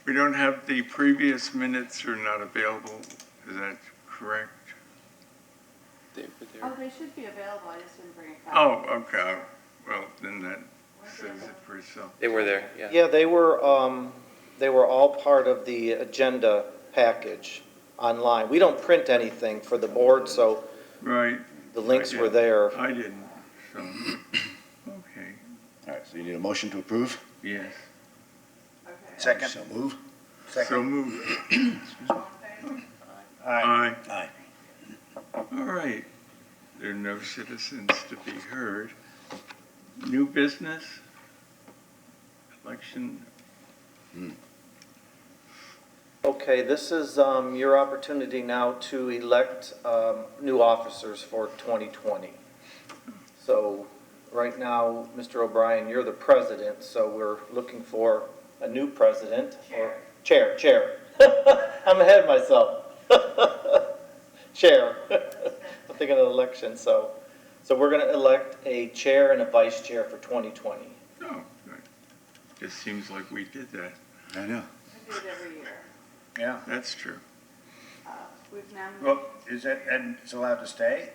We don't have the previous minutes are not available. Is that correct? Oh, they should be available. I just didn't bring a Oh, copy. okay. Well, then that says it for itself. They were there, yeah. Yeah, they were all part of the agenda package online. We don't print anything for the board, so Right. the links I were didn't. there. I didn't, so, okay, All right, so you need a motion to approve? yes. Okay. Second. So move. So moved. All in favor? Aye. Aye. All right. There are no citizens to be heard. New business? Election? Okay, this is your opportunity now to elect new officers for 2020. So right now, Mr. O'Brien, you're the president, so we're looking for a new president. Chair. I'm ahead of myself. Chair. I'm thinking of election, so we're going to elect a chair and a vice chair for 2020. Oh, good. Just seems like we did that. I know. We do it every year. Yeah. That's true. We've nominated. Well, is it, and it's allowed to stay?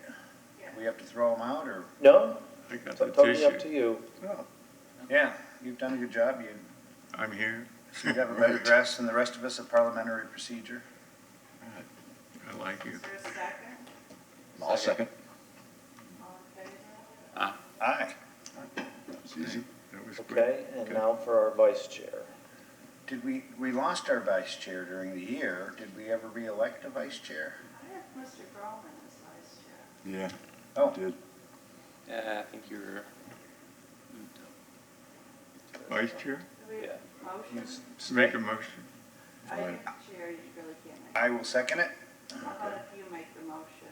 Yeah. We have to throw them out, or? No, I got it's the totally up to tissue. you. Oh. Yeah, you've done a good job. I'm here. You have a better dress than the rest of us at parliamentary procedure. I like you. Is there a second? I'll second. All in favor? Aye. It's easy. That was good. Okay, and now for our vice chair. Did we lost our vice chair during the year. Did we ever re-elect a vice chair? I have Mr. Groman as vice chair. Yeah. Oh. Did. Yeah, I think you're, Vice chair? Do we Yeah. motion? Make a motion. I think chair, you really can't make. I will second it. How about if you make the motion?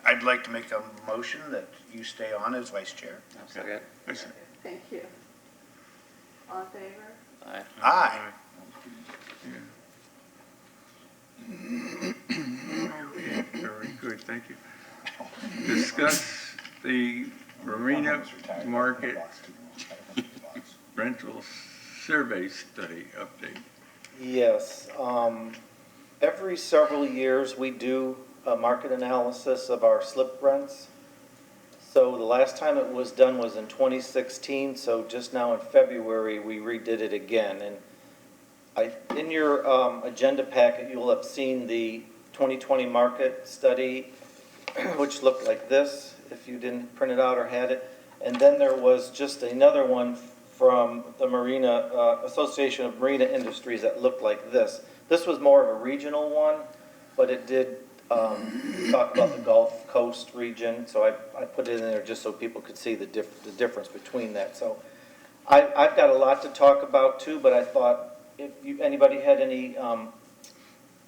I'd like to make a motion that you stay on as vice chair. second. I said, Thank you. All in favor? Aye. Aye. Okay, very good, thank you. Discuss the Marina market rental survey study update. Yes, every several years, we do a market analysis of our slip rents. So the last time it was done was in 2016, so just now in February, we redid it again. And in your agenda packet, you will have seen the 2020 market study, which looked like this, if you didn't print it out or had it. And then there was just another one from the Marina, Association of Marina Industries that looked like this. This was more of a regional one, but it did talk about the Gulf Coast region, so I put it in there just so people could see the difference between that. So I've got a lot to talk about too, but I thought if anybody had any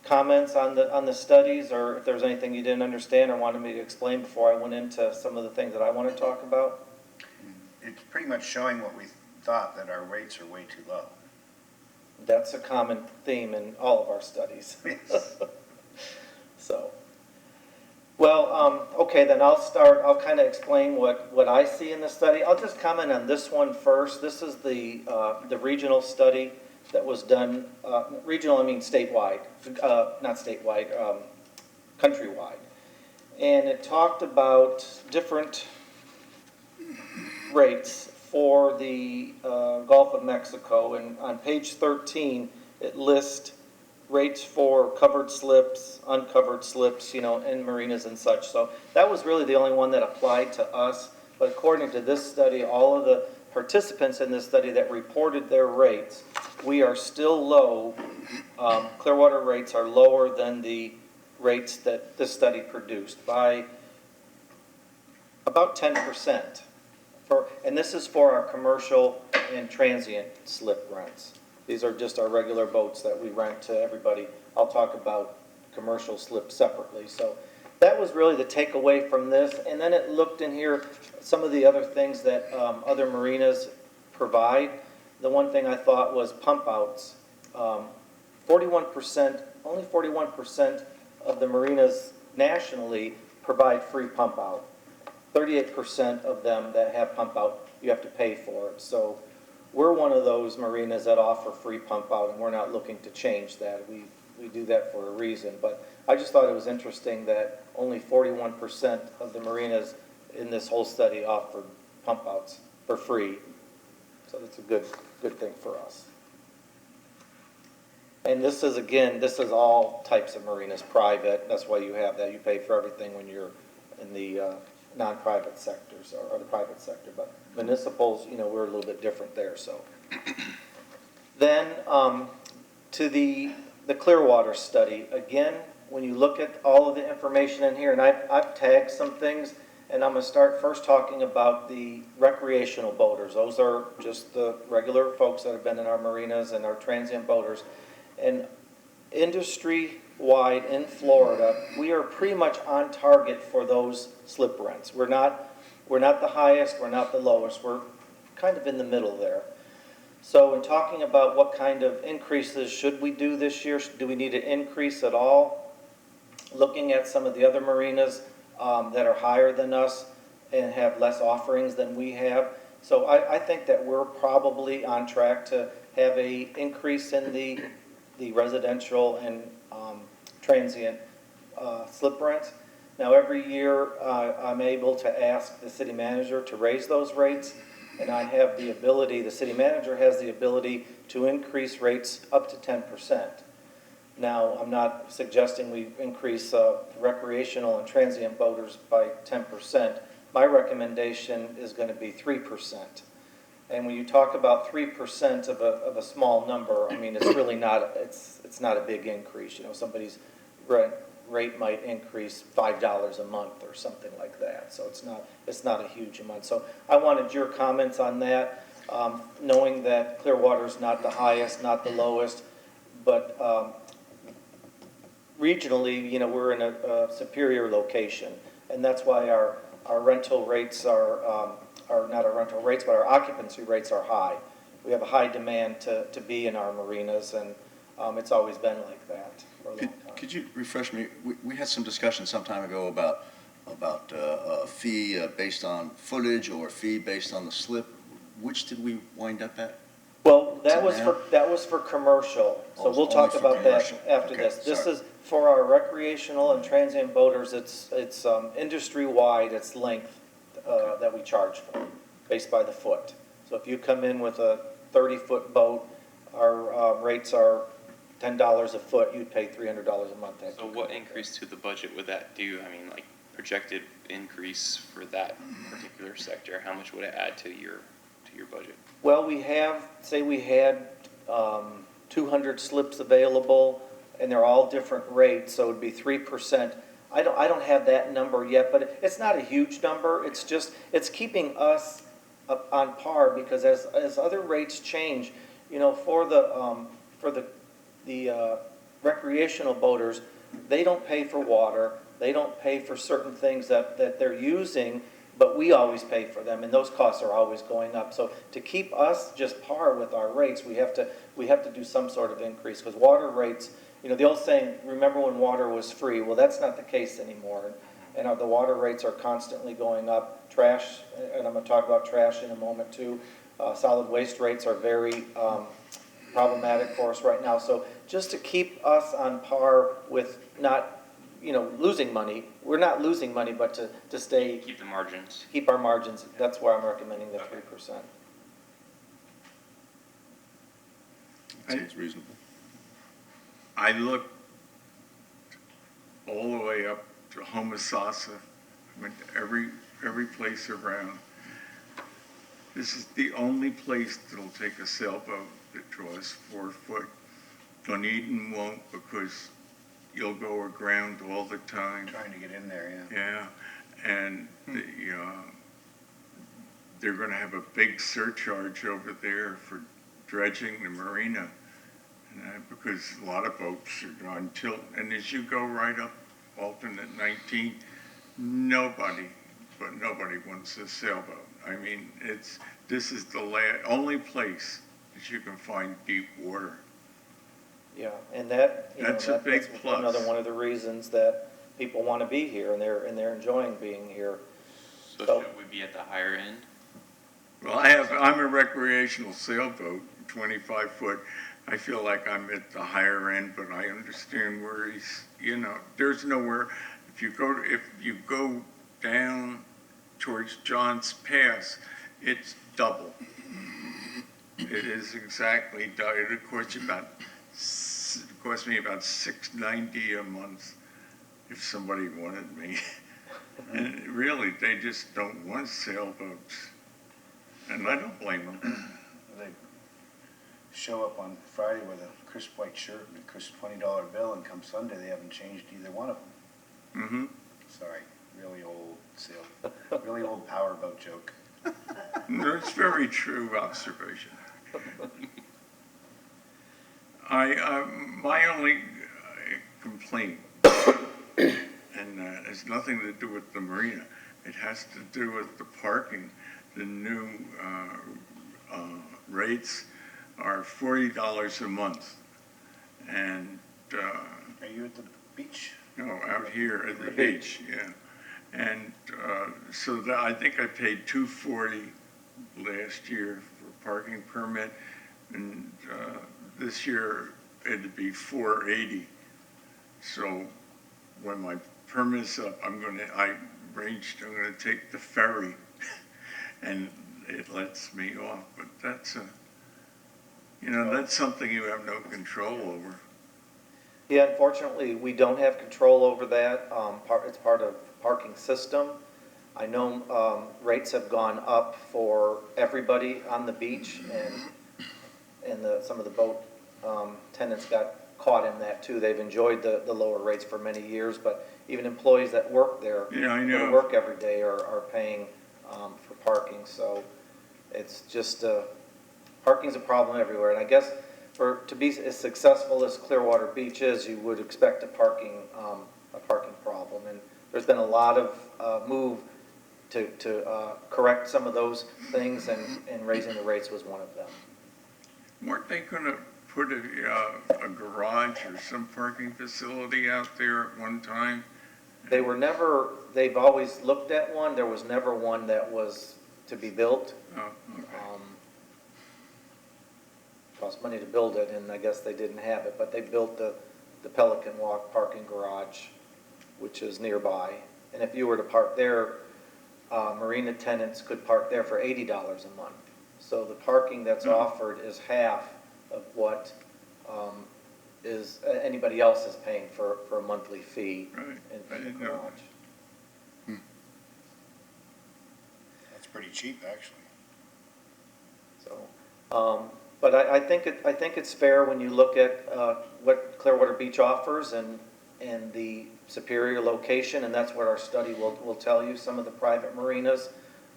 comments on the studies, or if there was anything you didn't understand or wanted me to explain before I went into some of the things that I want to talk about. It's pretty much showing what we thought, that our rates are way too low. That's a common theme in all of our studies. Yes. So, well, okay, then I'll kind of explain what I see in the study. I'll just comment on this one first. This is the regional study that was done, regional, I mean statewide, not statewide, countrywide. And it talked about different rates for the Gulf of Mexico. And on page 13, it lists rates for covered slips, uncovered slips, in marinas and such. So that was really the only one that applied to us. But according to this study, all of the participants in this study that reported their rates, we are still low. Clearwater rates are lower than the rates that this study produced by about 10%. And this is for our commercial and transient slip rents. These are just our regular boats that we rent to everybody. I'll talk about commercial slips separately. So that was really the takeaway from this. And then it looked in here some of the other things that other marinas provide. The one thing I thought was pump outs. 41%, only 41% of the marinas nationally provide free pump out. 38% of them that have pump out, you have to pay for it. So we're one of those marinas that offer free pump out, and we're not looking to change that. We do that for a reason, but I just thought it was interesting that only 41% of the marinas in this whole study offered pump outs for free. So that's a good thing for us. And this is, again, this is all types of marinas, private, that's why you have that. You pay for everything when you're in the non-private sectors or the private sector. But municipals, you know, we're a little bit different there, so. Then to the Clearwater Study, again, when you look at all of the information in here, and I've tagged some things, and I'm going to start first talking about the recreational boaters. Those are just the regular folks that have been in our marinas and our transient boaters. And industry-wide in Florida, we are pretty much on target for those slip rents. We're not the highest, we're not the lowest, we're kind of in the middle there. So in talking about what kind of increases should we do this year, do we need to increase at all? Looking at some of the other marinas that are higher than us and have less offerings than we have. So I think that we're probably on track to have a increase in the residential and transient slip rents. Now every year I'm able to ask the city manager to raise those rates, and I have the ability, the city manager has the ability to increase rates up to 10%. Now, I'm not suggesting we increase recreational and transient boaters by 10%. My recommendation is going to be 3%. And when you talk about 3% of a small number, I mean, it's really not, it's not a big increase. You know, somebody's rate might increase $5 a month or something like that. So it's not a huge amount. So I wanted your comments on that, knowing that Clearwater's not the highest, not the lowest, but regionally, you know, we're in a superior location, and that's why our rental rates are not our rental rates, but our occupancy rates are high. We have a high demand to be in our marinas, and it's always been like that for a long time. Could you refresh me? We had some discussion some time ago about a fee based on footage or a fee based on the slip. Which did we wind up at? Well, that was for commercial, so Oh, it's we'll talk only for about that commercial. after Okay, this. This sorry. is for our recreational and transient boaters. It's industry-wide. It's length that we charge for, based by the foot. So if you come in with a 30-foot boat, our rates are $10 a foot. You'd pay $300 a month. So what increase to the budget would that do? I mean, like projected increase for that particular sector, how much would it add to your budget? Well, we had 200 slips available, and they're all different rates, so it'd be 3%. I don't have that number yet, but it's not a huge number. It's keeping us up on par, because as other rates change, you know, for the recreational boaters, they don't pay for water, they don't pay for certain things that they're using, but we always pay for them, and those costs are always going up. So to keep us just par with our rates, we have to do some sort of increase, because water rates, you know, the old saying, remember when water was free? Well, that's not the case anymore, and the water rates are constantly going up. Trash, and I'm going to talk about trash in a moment too. Solid waste rates are very problematic for us right now. So just to keep us on par with not, you know, losing money. We're not losing money, but to stay, Keep the margins. keep our margins. That's why I'm recommending the 3%. That seems reasonable. I looked all the way up to Homosassa, went to every place around. This is the only place that'll take a sailboat that draws 4 foot. Dunedin won't, because you'll go aground all the time. Trying to get in there, yeah. Yeah, and they're going to have a big surcharge over there for dredging the marina, because a lot of boats are on tilt. And as you go right up alternate 19, nobody wants a sailboat. I mean, this is the only place that you can find deep water. Yeah, and that's a big plus. Another one of the reasons that people want to be here, and they're enjoying being here. So So- should we be at the higher end? Well, I'm a recreational sailboat, 25 foot. I feel like I'm at the higher end, but I understand where he's, there's nowhere, if you go down towards John's Pass, it's double. It is exactly, it costs me about $6.90 a month if somebody wanted me. And really, they just don't want sailboats. And I don't blame them. They show up on Friday with a crisp white shirt and a crisp $20 bill, and come Sunday, they haven't changed either one of them. Mm-hmm. Sorry, really old powerboat joke. That's very true observation. My only complaint, and has nothing to do with the marina, it has to do with the parking. The new rates are $40 a month, and Are you at the beach? no, out here at the beach, yeah. And so I think I paid $240 last year for parking permit, and this year it'd be $480. So when my permit's up, I'm gonna take the ferry, and it lets me off. But that's that's something you have no control over. Yeah, unfortunately, we don't have control over that. It's part of parking system. I know rates have gone up for everybody on the beach, and some of the boat tenants got caught in that too. They've enjoyed the lower rates for many years, but even employees that work there, Yeah, I know. that work every day, are paying for parking. So it's just parking's a problem everywhere. And I guess to be as successful as Clearwater Beach is, you would expect a parking problem. And there's been a lot of move to correct some of those things, and raising the rates was one of them. Weren't they going to put a garage or some parking facility out there at one time? They've always looked at one. There was never one that was to be built. Oh, okay. Cost money to build it, and I guess they didn't have it, but they built the Pelican Walk parking garage, which is nearby. And if you were to park there, marina tenants could park there for $80 a month. So the parking that's offered is half of what anybody else is paying for a monthly fee Right. I in the didn't know garage. That's pretty cheap, actually. So, but I think it's fair when you look at what Clearwater Beach offers and the superior location, and that's what our study will tell you. Some of the private marinas,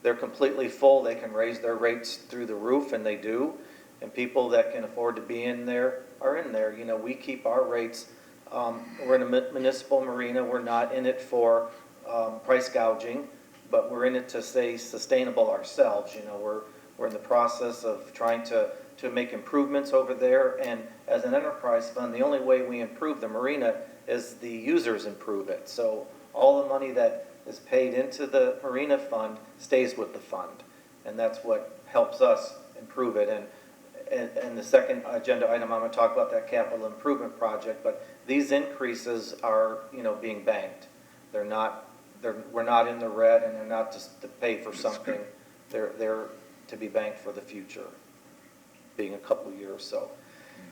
they're completely full. They can raise their rates through the roof, and they do. And people that can afford to be in there are in there. We keep our rates. We're in a municipal marina. We're not in it for price gouging, but we're in it to stay sustainable ourselves. We're in the process of trying to make improvements over there. And as an enterprise fund, the only way we improve the marina is the users improve it. So all the money that is paid into the marina fund stays with the fund. And that's what helps us improve it. And the second agenda item, I'm going to talk about that capital improvement project. But these increases are, being banked. We're not in the red, and they're not just to pay for something. They're to be banked for the future, being a couple years. So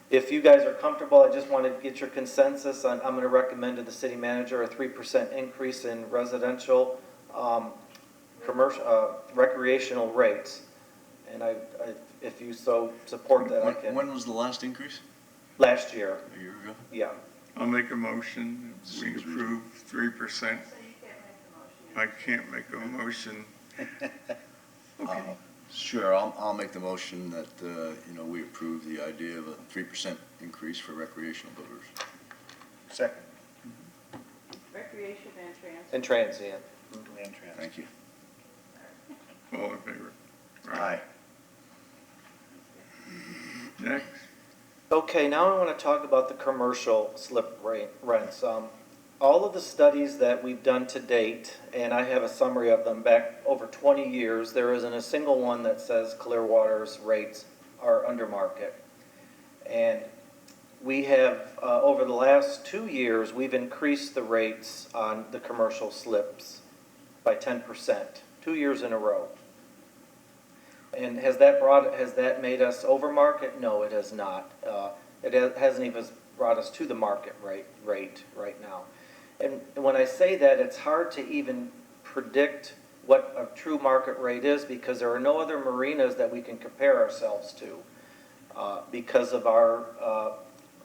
if you guys are comfortable, I just want to get your consensus on, I'm going to recommend to the city manager a 3% increase in residential, commercial, recreational rates. And if you so support that, I can. When was the last increase? Last year, A year ago? yeah. I'll make a motion. We approve 3%. So you can't make the motion. I can't make a motion. Okay. Sure, I'll make the motion that, we approve the idea of a 3% increase for recreational boaters. Second. Recreation and transit. And transient. Land transit. Thank you. All in favor? Aye. Next. Okay, now I want to talk about the commercial slip rents. all of the studies that we've done to date, and I have a summary of them back over 20 years, there isn't a single one that says Clearwater's rates are under market. And we have, over the last 2 years, we've increased the rates on the commercial slips by 10%, 2 years in a row. And has that made us over market? No, it has not. It hasn't even brought us to the market rate right now. And when I say that, it's hard to even predict what a true market rate is because there are no other marinas that we can compare ourselves to because of our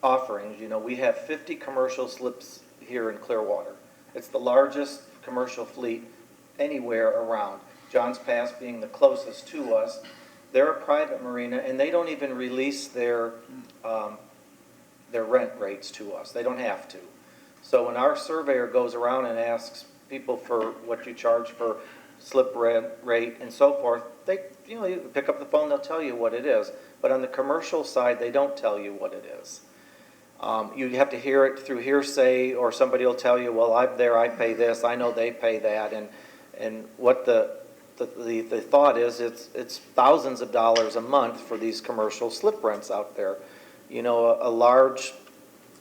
offerings. You know, we have 50 commercial slips here in Clearwater. It's the largest commercial fleet anywhere around. John's Pass being the closest to us. They're a private marina, and they don't even release their rent rates to us. They don't have to. So when our surveyor goes around and asks people for what you charge for slip rate and so forth, you pick up the phone, they'll tell you what it is. But on the commercial side, they don't tell you what it is. You have to hear it through hearsay, or somebody will tell you, well, I'm there, I pay this, I know they pay that, and what the thought is, it's thousands of dollars a month for these commercial slip rents out there. You know, a large,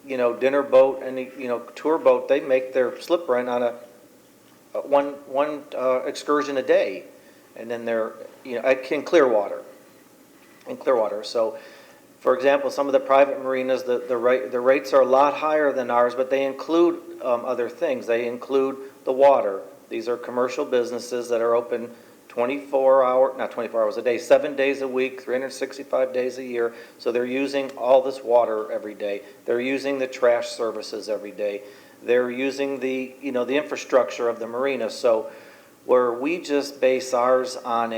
dinner boat and, tour boat, they make their slip rent on a one excursion a day. And then they're, in Clearwater. So, for example, some of the private marinas, the rates are a lot higher than ours, but they include other things. They include the water. These are commercial businesses that are open not 24 hours a day, 7 days a week, 365 days a year. So they're using all this water every day. They're using the trash services every day. They're using the infrastructure of the marina. So where we just base ours on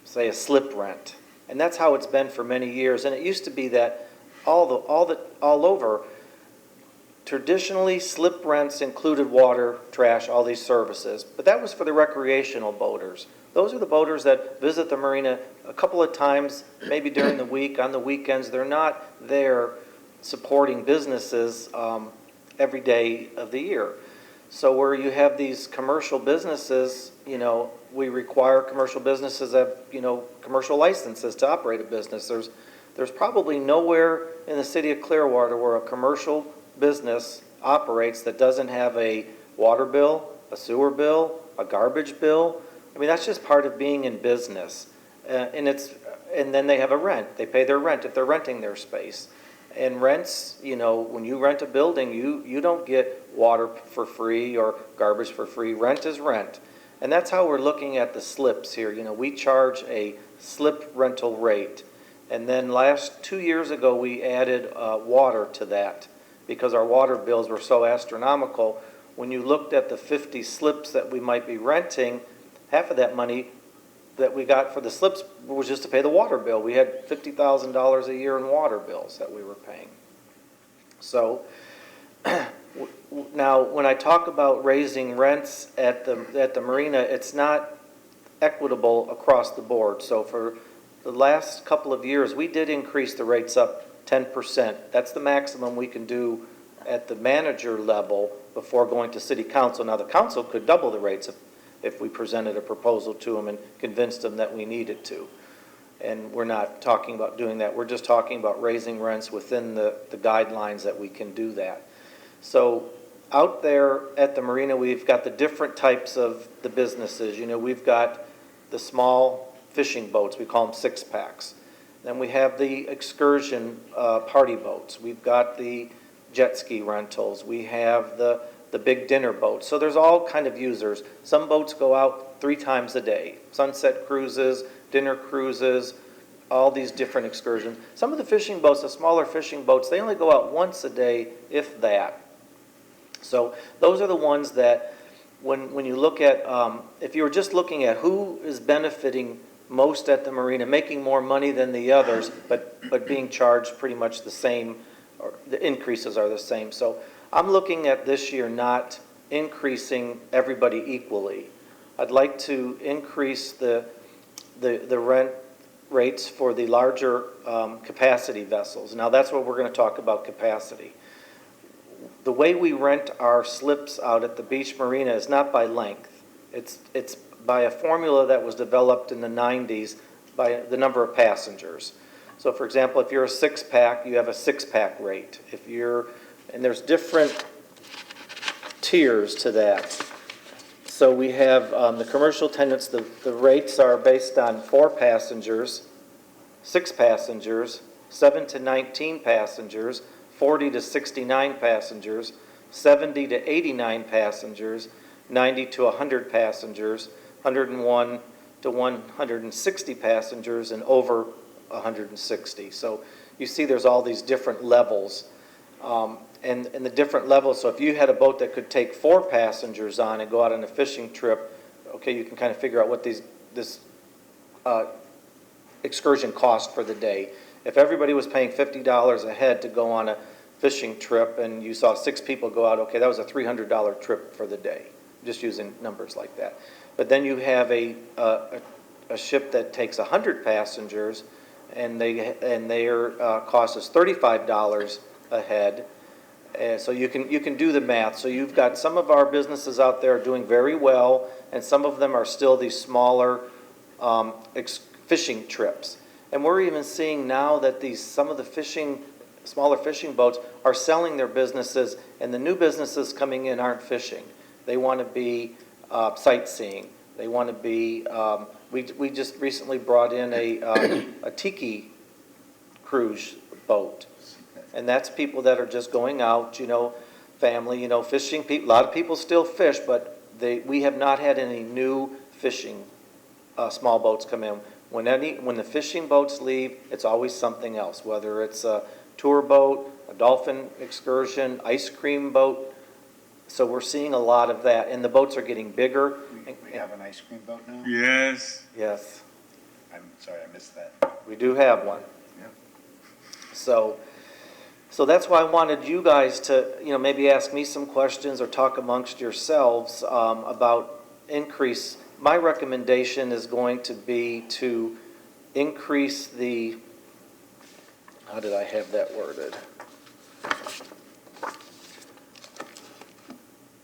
say a slip rent, and that's how it's been for many years. And it used to be that all over. Traditionally, slip rents included water, trash, all these services, but that was for the recreational boaters. Those are the boaters that visit the marina a couple of times, maybe during the week, on the weekends. They're not there supporting businesses every day of the year. So where you have these commercial businesses, we require commercial businesses have, commercial licenses to operate a business. There's probably nowhere in the city of Clearwater where a commercial business operates that doesn't have a water bill, a sewer bill, a garbage bill. I mean, that's just part of being in business. And then they have a rent. They pay their rent if they're renting their space. And rents, when you rent a building, you don't get water for free or garbage for free. Rent is rent. And that's how we're looking at the slips here. We charge a slip rental rate. And then 2 years ago, we added water to that, because our water bills were so astronomical. When you looked at the 50 slips that we might be renting, half of that money that we got for the slips was just to pay the water bill. We had $50,000 a year in water bills that we were paying. So now when I talk about raising rents at the marina, it's not equitable across the board. So for the last couple of years, we did increase the rates up 10%. That's the maximum we can do at the manager level before going to city council. Now, the council could double the rates if we presented a proposal to them and convinced them that we needed to. And we're not talking about doing that. We're just talking about raising rents within the guidelines that we can do that. So out there at the marina, we've got the different types of the businesses. We've got the small fishing boats. We call them 6-packs. Then we have the excursion party boats. We've got the jet ski rentals. We have the big dinner boats. So there's all kind of users. Some boats go out 3 times a day. Sunset cruises, dinner cruises, all these different excursions. Some of the fishing boats, the smaller fishing boats, they only go out once a day, if that. So those are the ones that when you look at, if you were just looking at who is benefiting most at the marina, making more money than the others, but being charged pretty much the same, or the increases are the same. So I'm looking at this year not increasing everybody equally. I'd like to increase the rent rates for the larger capacity vessels. Now that's what we're going to talk about, capacity. the way we rent our slips out at the beach marina is not by length. It's by a formula that was developed in the 90s by the number of passengers. So for example, if you're a six-pack, you have a six-pack rate. And there's different tiers to that. So we have the commercial attendants, the rates are based on 4 passengers, 6 passengers, 7 to 19 passengers, 40 to 69 passengers, 70 to 89 passengers, 90 to 100 passengers, 101 to 160 passengers, and over 160. So you see there's all these different levels. And the different levels, so if you had a boat that could take 4 passengers on and go out on a fishing trip, okay, you can kind of figure out what this excursion cost for the day. If everybody was paying $50 a head to go on a fishing trip and you saw 6 people go out, okay, that was a $300 trip for the day, just using numbers like that. But then you have a ship that takes 100 passengers and their cost is $35 a head. So you can do the math. So you've got some of our businesses out there doing very well, and some of them are still these smaller fishing trips. And we're even seeing now that some of the smaller fishing boats are selling their businesses, and the new businesses coming in aren't fishing. They want to be sightseeing. They want to be. We just recently brought in a tiki cruise boat. And that's people that are just going out, family, fishing. A lot of people still fish, but we have not had any new fishing small boats come in. When the fishing boats leave, it's always something else, whether it's a tour boat, a dolphin excursion, ice cream boat. So we're seeing a lot of that, and the boats are getting bigger. We have an ice cream boat now? Yes. Yes, I'm sorry, I missed that. we do have one. Yep. So that's why I wanted you guys to, maybe ask me some questions or talk amongst yourselves about increase. My recommendation is going to be to increase how did I have that worded?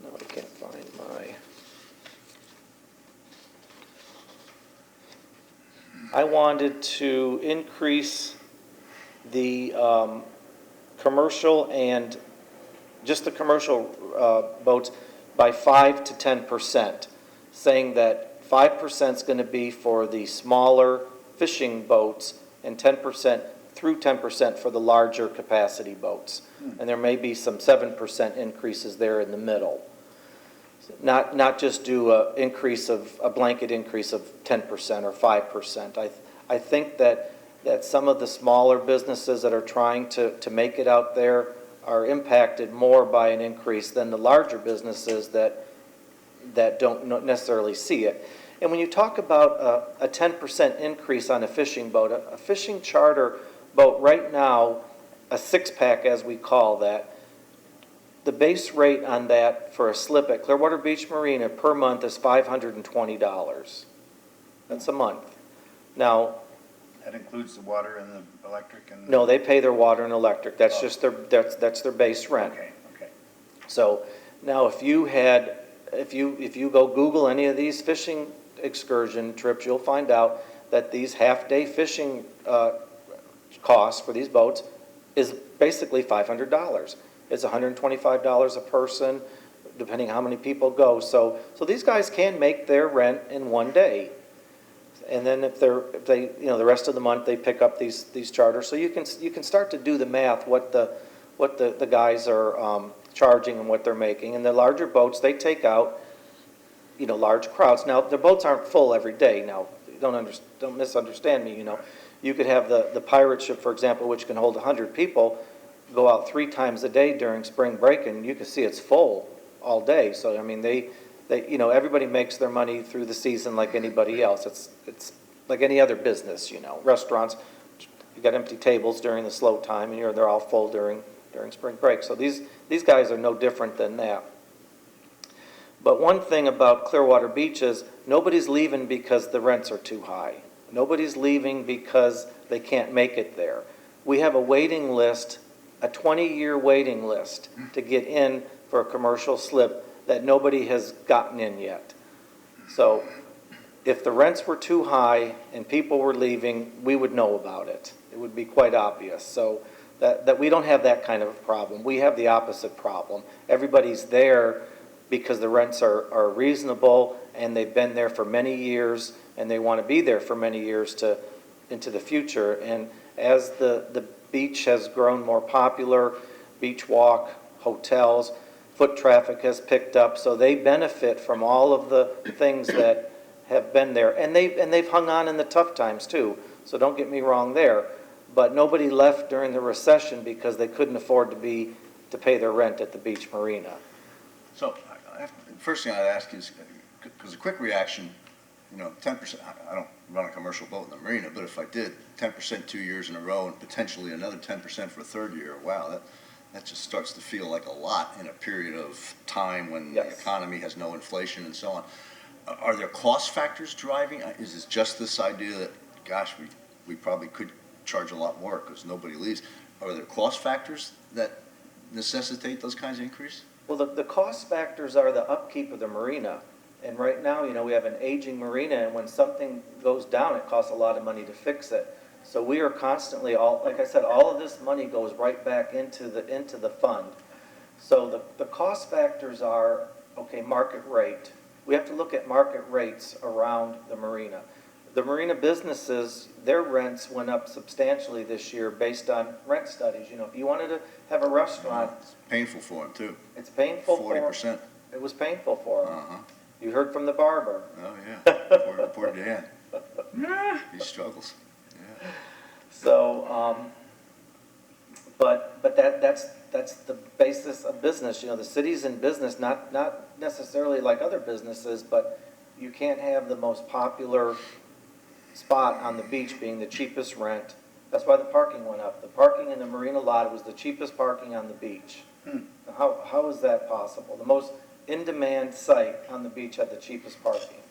No, I can't find I wanted to increase the commercial and just the commercial boats by 5 to 10%, saying that 5% is going to be for the smaller fishing boats and 10% through 10% for the larger capacity boats. And there may be some 7% increases there in the middle. Not just do a blanket increase of 10% or 5%. I think that some of the smaller businesses that are trying to make it out there are impacted more by an increase than the larger businesses that don't necessarily see it. And when you talk about a 10% increase on a fishing boat, a fishing charter boat right now, a 6-pack as we call that, the base rate on that for a slip at Clearwater Beach Marina per month is $520. That's a month. Now, That includes the water and the electric and? no, they pay their water and electric. That's just that's their base rent. Okay. So now if you go Google any of these fishing excursion trips, you'll find out that these half-day fishing costs for these boats is basically $500. It's $125 a person, depending how many people go. So these guys can make their rent in one day. And then if they the rest of the month they pick up these charters. So you can start to do the math what the guys are charging and what they're making. And the larger boats, they take out large crowds. Now the boats aren't full every day. Now don't misunderstand me. You could have the pirate ship, for example, which can hold 100 people, go out 3 times a day during spring break, and you can see it's full all day. So I mean they everybody makes their money through the season like anybody else. It's like any other business, Restaurants, you got empty tables during the slow time, and they're all full during spring break. So these guys are no different than that. But one thing about Clearwater Beach is nobody's leaving because the rents are too high. Nobody's leaving because they can't make it there. We have a waiting list a 20-year waiting list to get in for a commercial slip that nobody has gotten in yet. So if the rents were too high and people were leaving, we would know about it. It would be quite obvious. So that we don't have that kind of a problem. We have the opposite problem. Everybody's there because the rents are reasonable and they've been there for many years and they want to be there for many years into the future. And as the beach has grown more popular, beach walk, hotels, foot traffic has picked up, so they benefit from all of the things that have been there. And they've hung on in the tough times too, so don't get me wrong there. But nobody left during the recession because they couldn't afford to pay their rent at the beach marina. So, first thing I'd ask is, because a quick reaction, 10%, I don't run a commercial boat in the marina, but if I did, 10% 2 years in a row and potentially another 10% for a third year, wow, that just starts to feel like a lot in a period of time when the economy has no inflation and so on. Are there cost factors driving? Is it just this idea that, gosh, we probably could charge a lot more because nobody leaves? Are there cost factors that necessitate those kinds of increases? Well, the cost factors are the upkeep of the marina. And right now, we have an aging marina, and when something goes down, it costs a lot of money to fix it. So we are constantly, like I said, all of this money goes right back into the fund. So the cost factors are, okay, market rate. We have to look at market rates around the marina. The marina businesses, their rents went up substantially this year based on rent studies. If you wanted to have a restaurant. It's painful for them too. It's painful for 40%. It was painful for them. Uh-huh. You heard from the barber. Oh, yeah. Poor Dan. He struggles. Yeah. So, but that's the basis of business. The city's in business, not necessarily like other businesses, but you can't have the most popular spot on the beach being the cheapest rent. That's why the parking went up. The parking in the marina lot was the cheapest parking on the beach. How is that possible? The most in-demand site on the beach had the cheapest parking.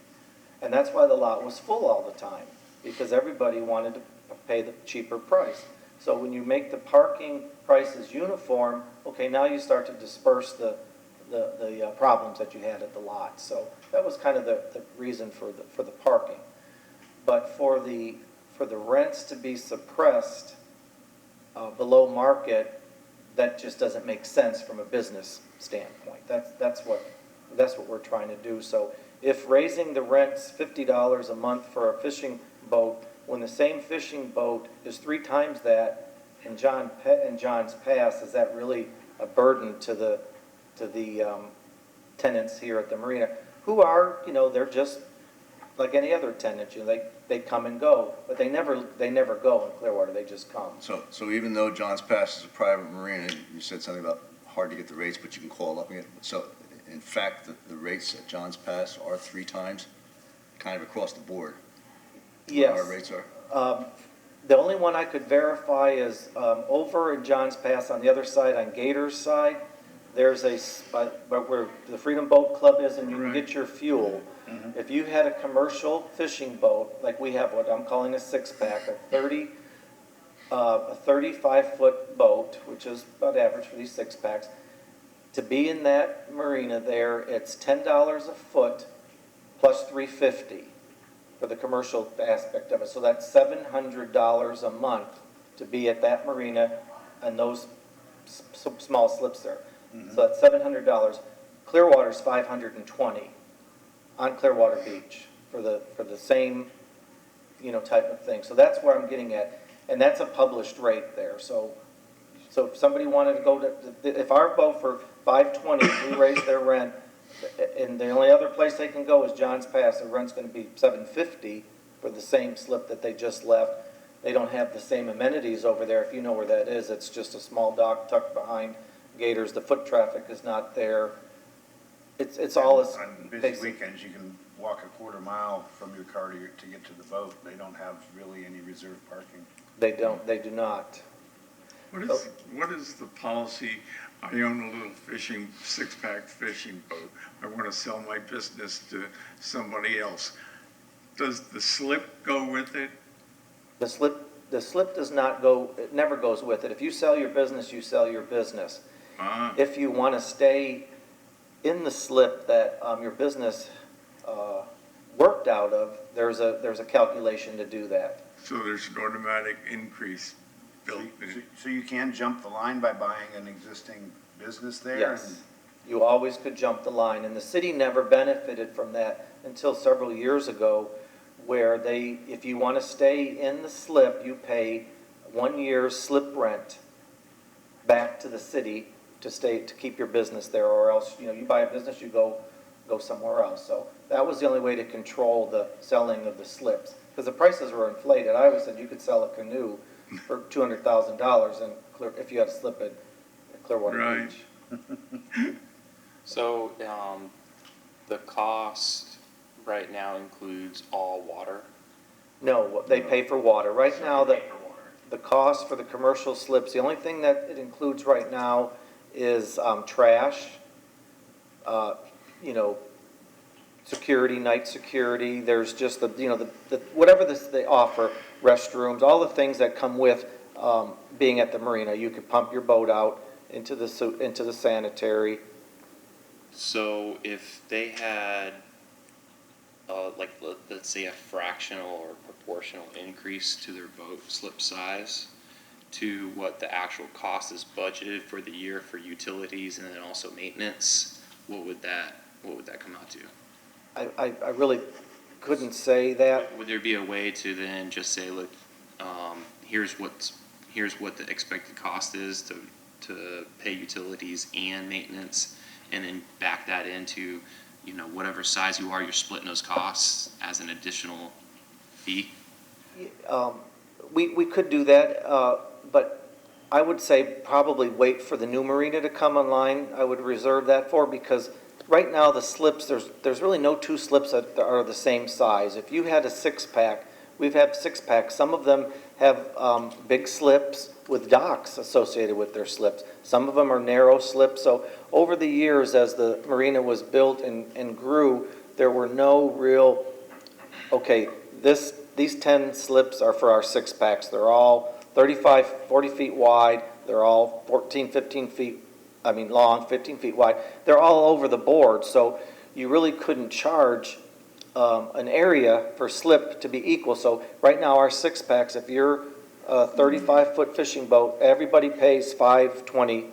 And that's why the lot was full all the time, because everybody wanted to pay the cheaper price. So when you make the parking prices uniform, okay, now you start to disperse the problems that you had at the lot. So that was kind of the reason for the parking. But for the rents to be suppressed below market, that just doesn't make sense from a business standpoint. That's what we're trying to do. So if raising the rents $50 a month for a fishing boat, when the same fishing boat is 3 times that in John's Pass, is that really a burden to the tenants here at the marina, who are, they're just like any other tenant. They come and go, but they never go in Clearwater. They just come. So even though John's Pass is a private marina, you said something about hard to get the rates, but you can call up and get. So in fact, the rates at John's Pass are 3 times, kind of across the board. Yes. Our rates are. The only one I could verify is over in John's Pass on the other side, on Gator's side, there's where the Freedom Boat Club is, and you can get your fuel. Mm-hmm. If you had a commercial fishing boat, like we have what I'm calling a 6-pack, a 35-foot boat, which is about average for these 6-packs, to be in that marina there, it's $10 a foot plus $350 for the commercial aspect of it. So that's $700 a month to be at that marina and those small slips there. Mm-hmm. So that's $700. Clearwater's $520 on Clearwater Beach for the same type of thing. So that's where I'm getting at, and that's a published rate there. So if somebody wanted to go if our boat for $520, we raise their rent, and the only other place they can go is John's Pass. The rent's going to be $750 for the same slip that they just left. They don't have the same amenities over there. If you know where that is, it's just a small dock tucked behind Gators. The foot traffic is not there. It's all as on busy weekends, you can walk a quarter mile from your car to get to the boat. They don't have really any reserved parking. They do not. What is the policy? I own a little 6-pack fishing boat. I want to sell my business to somebody else. Does the slip go with it? The slip the slip does not go, it never goes with it. If you sell your business, you sell your business. Ah, If you want to stay in the slip that your business worked out of, there's a calculation to do that. so there's an automatic increase built in. So you can jump the line by buying an existing business there? Yes. You always could jump the line, and the city never benefited from that until several years ago, where if you want to stay in the slip, you pay 1 year's slip rent back to the city to keep your business there, or else, you buy a business, you go somewhere else. So that was the only way to control the selling of the slips, because the prices were inflated. I always said you could sell a canoe for $200,000 if you had a slip at Clearwater Right. Beach. So, the cost right now includes all water? No, they pay for water. Right now, the cost for the commercial slips, the only thing that it includes right now is trash, security, night security. There's just whatever they offer, restrooms, all the things that come with being at the marina. You could pump your boat out into the sanitary. So if they had, let's say a fractional or proportional increase to their boat slip size to what the actual cost is budgeted for the year for utilities and then also maintenance, what would that come out to? I really couldn't say that. Would there be a way to then just say, look, here's what the expected cost is to pay utilities and maintenance, and then back that into, whatever size you are, you're splitting those costs as an additional fee? We could do that, but I would say probably wait for the new marina to come online. I would reserve that for, because right now the slips, there's really no two slips that are the same size. If you had a six-pack, we've had six-packs. Some of them have big slips with docks associated with their slips. Some of them are narrow slips. So over the years, as the marina was built and grew, there were no real, okay, these 10 slips are for our six-packs. They're all 35, 40 feet wide. They're all 14, 15 feet, long, 15 feet wide. They're all over the board. So you really couldn't charge an area for slip to be equal. So right now our six-packs, if you're a 35-foot fishing boat, everybody pays $5.20.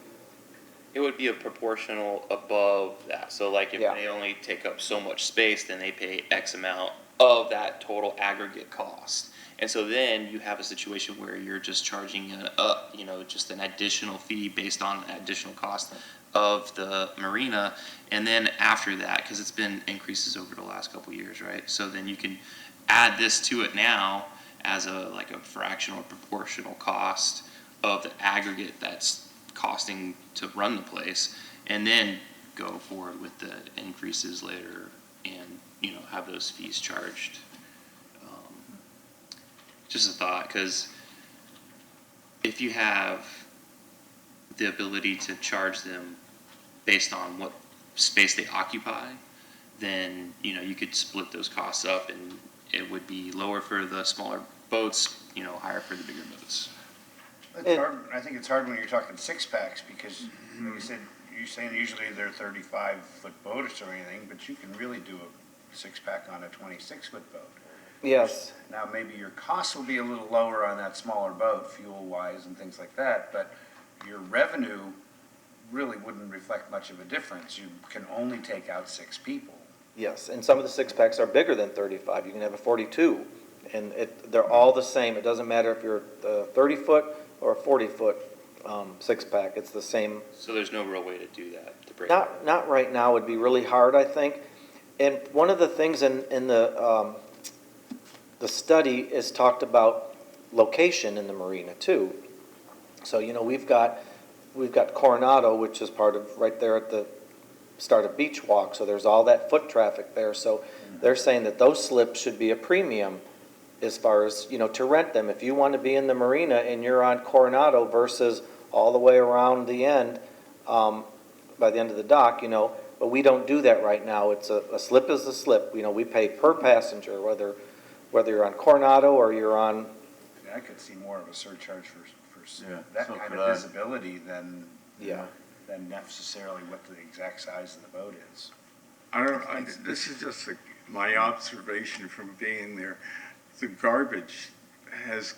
It would be a proportional above that. So like if Yeah. they only take up so much space, then they pay X amount of that total aggregate cost. And so then you have a situation where you're just charging just an additional fee based on the additional cost of the marina. And then after that, because it's been increases over the last couple of years, right? So then you can add this to it now as a fractional or proportional cost of the aggregate that's costing to run the place, and then go forward with the increases later and have those fees charged. Just a thought, because if you have the ability to charge them based on what space they occupy, then you could split those costs up and it would be lower for the smaller boats, higher for the bigger boats. It's hard. I think it's hard when you're talking six-packs, because you're saying usually they're 35-foot boats or anything, but you can really do a six-pack on a 26-foot boat. Yes. Now, maybe your costs will be a little lower on that smaller boat, fuel-wise and things like that, but your revenue really wouldn't reflect much of a difference. You can only take out 6 people. Yes, and some of the six-packs are bigger than 35. You can have a 42, and they're all the same. It doesn't matter if you're a 30-foot or a 40-foot six-pack. It's the same. So there's no real way to do that, to break it. Not right now. Would be really hard, I think. And one of the things in the study is talked about location in the marina too. So we've got Coronado, which is part of right there at the start of Beach Walk. So there's all that foot traffic there. So they're saying that those slips should be a premium as far as to rent them. If you want to be in the marina and you're on Coronado versus all the way around the end, by the end of the dock, but we don't do that right now. It's a slip is a slip. We pay per passenger, whether you're on Coronado or you're on I could see more of a surcharge for Yeah, that so kind could of I. visibility than, Yeah. than necessarily what the exact size of the boat is. This is just my observation from being there. The garbage has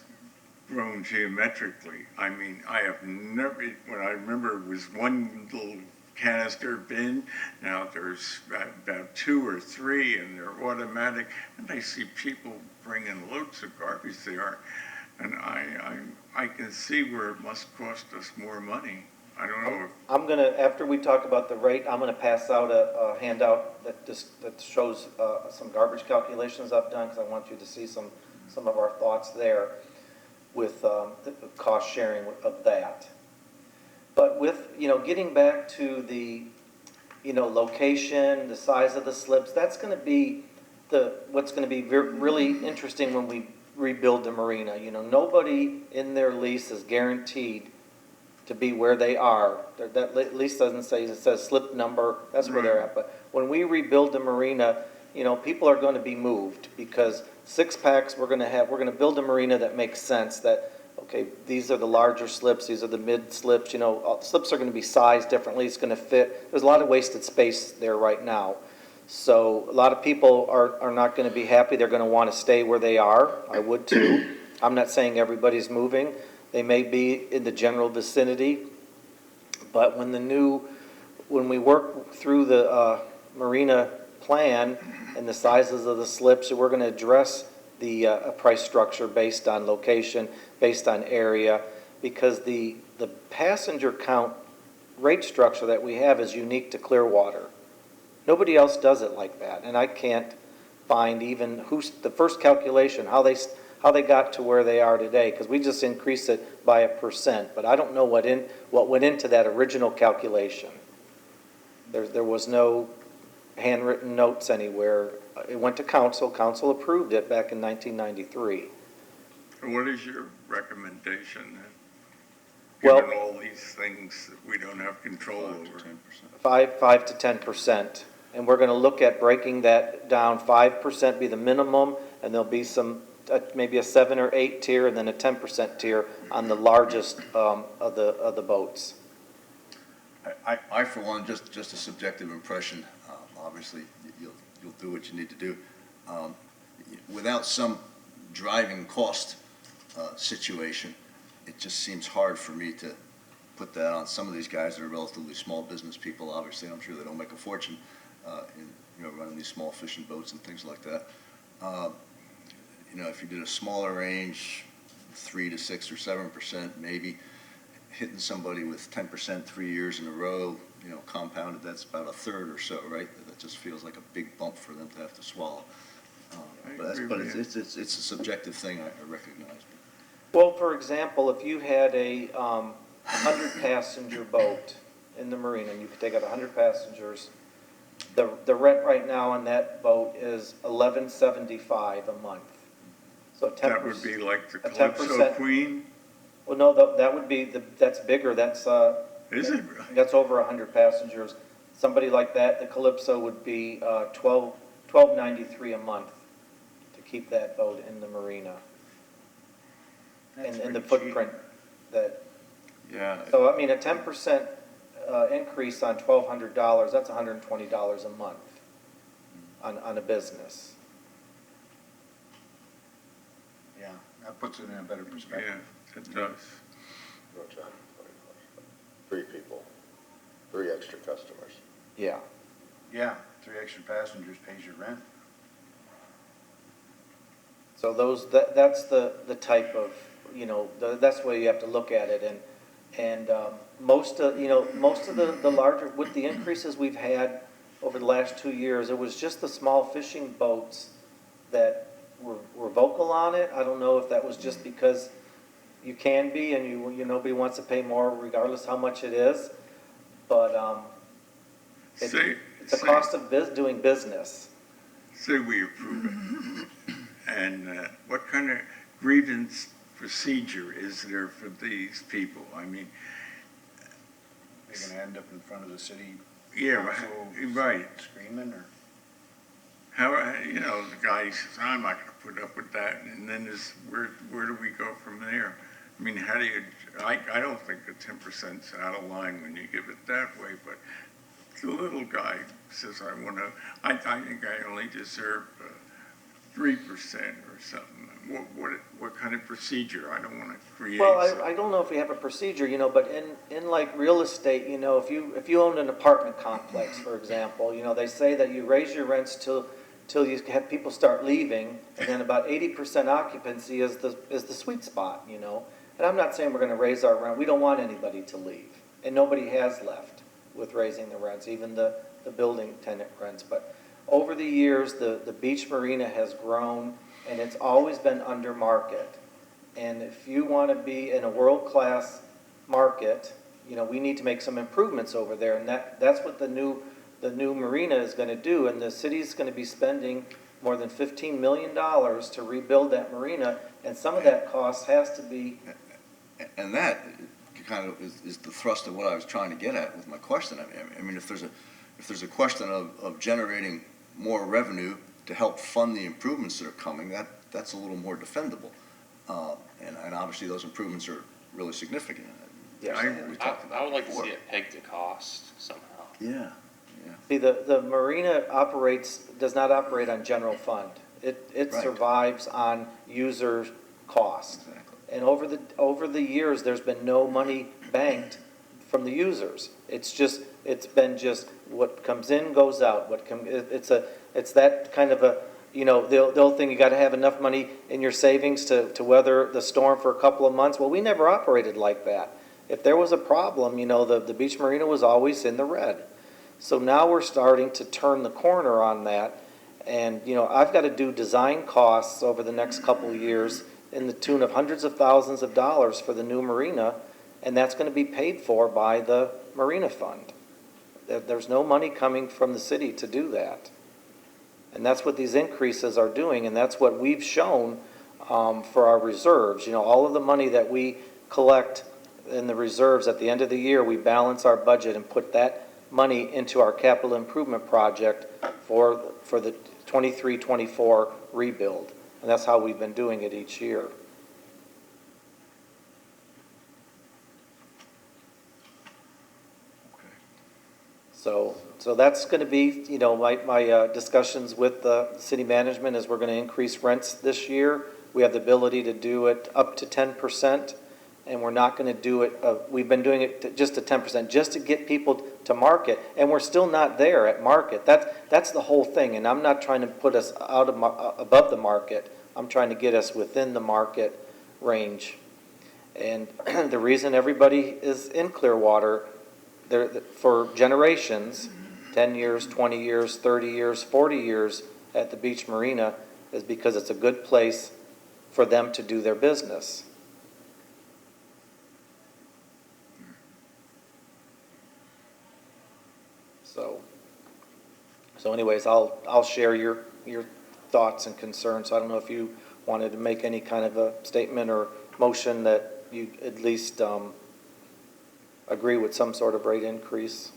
grown geometrically. I mean, I have never, when I remember it was one little canister bin, now there's about 2 or 3 and they're automatic, and I see people bringing loads of garbage there. And I can see where it must cost us more money. I don't know if I'm gonna, after we talk about the rate, I'm gonna pass out a handout that shows some garbage calculations I've done, because I want you to see some of our thoughts there with the cost sharing of that. But with, getting back to the, location, the size of the slips, that's gonna be what's gonna be really interesting when we rebuild the marina. Nobody in their lease is guaranteed to be where they are. That lease doesn't say, it says slip number, that's where they're at. But when we rebuild the marina, people are gonna be moved, because six-packs, we're gonna build a marina that makes sense, that, okay, these are the larger slips, these are the mid slips, slips are gonna be sized differently, it's gonna fit. There's a lot of wasted space there right now. So a lot of people are not gonna be happy, they're gonna wanna stay where they are. I would too. I'm not saying everybody's moving. They may be in the general vicinity, but when we work through the marina plan and the sizes of the slips, we're going to address the price structure based on location, based on area, because the passenger count rate structure that we have is unique to Clearwater. Nobody else does it like that, and I can't find even the first calculation, how they got to where they are today, because we just increased it by 1%, but I don't know what went into that original calculation. There was no handwritten notes anywhere. It went to council. Council approved it back in 1993. what is your recommendation then? Well- Given all these things that we don't have control 5 to over. 10%. 5 to 10%, and we're going to look at breaking that down. 5% be the minimum, and there'll be maybe a 7 or 8 tier, and then a 10% tier on the largest of the boats. I for one, just a subjective impression, obviously, you'll do what you need to do. Without some driving cost situation, it just seems hard for me to put that on some of these guys that are relatively small business people. Obviously, I'm sure they don't make a fortune in running these small fishing boats and things like that. If you did a smaller range, 3 to 6 or 7%, maybe hitting somebody with 10% 3 years in a row, compounded, that's about a third or so, right? That just feels like a big bump for them to have to swallow. But it's a subjective thing, I recognize. Well, for example, if you had a 100-passenger boat in the marina, and you could take out 100 passengers, the rent right now on that boat is $11.75 a month. So 10%. That would be like the a Calypso 10%. Queen? Well, no, that would be that's bigger. Is it really? That's over 100 passengers. Somebody like that, the Calypso, would be $12.93 a month to keep that boat in the marina. That's And the pretty cheap. footprint that. Yeah. So I mean, a 10% increase on $1,200, that's $120 a month on a business. Yeah, that puts it in a better perspective. Yeah, it does. No time. 3 people, 3 extra customers. Yeah. Yeah, 3 extra passengers pays your rent. So that's the type of, that's the way you have to look at it. And most of the larger, with the increases we've had over the last 2 years, it was just the small fishing boats that were vocal on it. I don't know if that was just because you can be and nobody wants to pay more regardless how much it is. But it's a cost of doing business. Say we approve it. And what kind of grievance procedure is there for these people? I mean, They're gonna end up in front of the city yeah, council right. screaming, or? how, you know, the guy says, I'm not gonna put up with that, and then where do we go from there? I mean, how do you, I don't think the 10%'s out of line when you give it that way, but the little guy says, I think I only deserve 3% or something. What kind of procedure? I don't wanna create Well, something. I don't know if we have a procedure, you know, but in like real estate, you know, if you owned an apartment complex, for example, you know, they say that you raise your rents till you have people start leaving, and then about 80% occupancy is the sweet spot, you know. And I'm not saying we're gonna raise our rent, we don't want anybody to leave, and nobody has left with raising the rents, even the building tenant rents. But over the years, the beach marina has grown, and it's always been under market. And if you want to be in a world-class market, you know, we need to make some improvements over there, and that's what the new marina is going to do. And the city's going to be spending more than $15 million to rebuild that marina, and some of that cost has to be. And that kind of is the thrust of what I was trying to get at with my question. I mean, if there's a question of generating more revenue to help fund the improvements that are coming, that's a little more defendable. And obviously those improvements are really significant. Yeah. We talked about I would like to before. see it pegged to cost somehow. Yeah. See, the marina does not operate on general fund. It Right. survives on user cost. Exactly. And over the years, there's been no money banked from the users. It's been just what comes in goes out. It's that kind of a, you know, the old thing, you got to have enough money in your savings to weather the storm for a couple of months. Well, we never operated like that. If there was a problem, you know, the beach marina was always in the red. So now we're starting to turn the corner on that. And, you know, I've got to do design costs over the next couple of years in the tune of hundreds of thousands of dollars for the new marina, and that's going to be paid for by the marina fund. There's no money coming from the city to do that. And that's what these increases are doing, and that's what we've shown for our reserves. You know, all of the money that we collect in the reserves at the end of the year, we balance our budget and put that money into our capital improvement project for the 23-24 rebuild. And that's how we've been doing it each year. So that's going to be, you know, my discussions with the city management is we're going to increase rents this year. We have the ability to do it up to 10%, and we're not going to do it, we've been doing it just to 10%, just to get people to market, and we're still not there at market. That's the whole thing, and I'm not trying to put us above the market. I'm trying to get us within the market range. And the reason everybody is in Clearwater for generations, 10 years, 20 years, 30 years, 40 years at the beach marina, is because it's a good place for them to do their business. So anyways, I'll share your thoughts and concerns. So I don't know if you wanted to make any kind of a statement or motion that you at least agree with some sort of rate increase.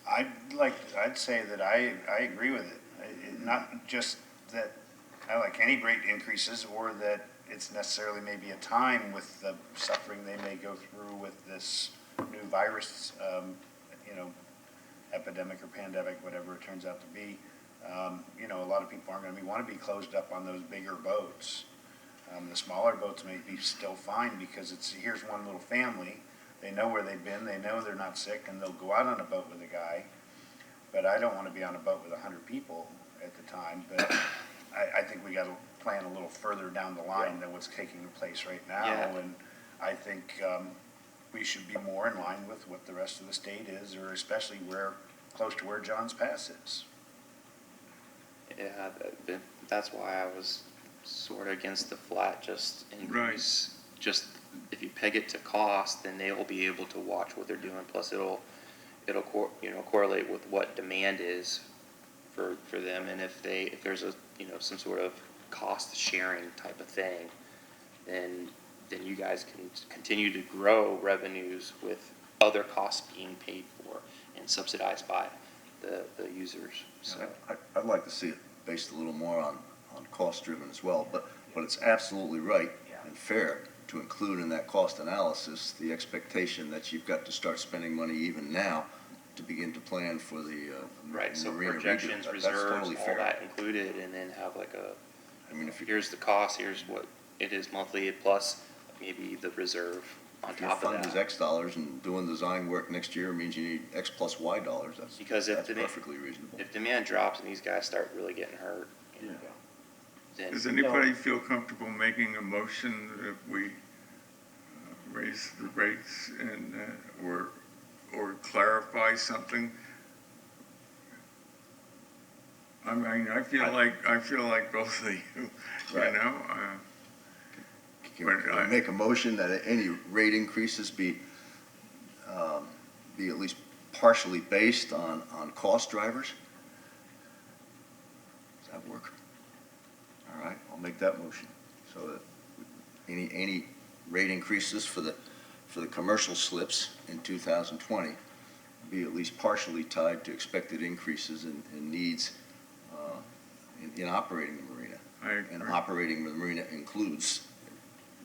I'd say that I agree with it. Not just that I like any rate increases, or that it's necessarily maybe a time with the suffering they may go through with this new virus, you know, epidemic or pandemic, whatever it turns out to be. You know, a lot of people aren't going to want to be closed up on those bigger boats. The smaller boats may be still fine because here's one little family. They know where they've been. They know they're not sick, and they'll go out on a boat with a guy. But I don't want to be on a boat with 100 people at the time. But I think we got to plan a little further down the line than what's taking place right now. Yeah. And I think we should be more in line with what the rest of the state is, or especially close to where John's Pass is. Yeah, that's why I was sort of against the flat just increase. Just if you peg it to cost, then they will be able to watch what they're doing. Plus, it'll correlate with what demand is for them, and if there's a some sort of cost sharing type of thing, then you guys can continue to grow revenues with other costs being paid for and subsidized by the users. So I'd like to see it based a little more on cost driven as well, but it's absolutely right and fair to include in that cost analysis the expectation that you've got to start spending money even now to begin to plan for the Right, so marina redo. projections, That's reserves, totally all fair. that included, and then have like a, I mean, if you, here's the cost, here's what it is monthly, plus maybe the reserve on if your top of fund is that. X dollars and doing design work next year means you need X plus Y dollars, Because if that's the, perfectly reasonable. if demand drops and these guys start really getting hurt, Yeah. then Does anybody feel comfortable making a motion that we raise the rates and, or clarify something? I mean, I feel like both of you, Right. you know, Can But we make a motion that any rate increases be at least partially based on cost drivers? Does that work? All right, I'll make that motion. So that any rate increases for the commercial slips in 2020 be at least partially tied to expected increases in needs in operating the marina. I And agree. operating the marina includes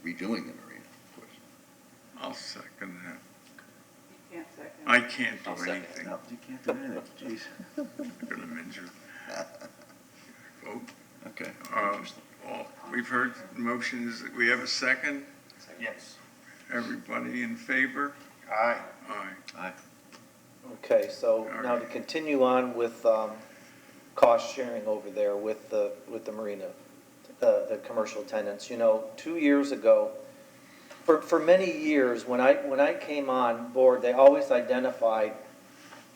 redoing the marina, of course. I'll second that. You can't second. I can't do I'll second anything. No, you can't do anything, jeez. I'm gonna mention. Vote. Okay. We've heard motions. We have a second. Yes. Everybody in favor? Aye. Aye. Okay, so now to continue on with cost sharing over there with the marina, the commercial tenants. You know, 2 years ago, for many years, when I came on board, they always identified,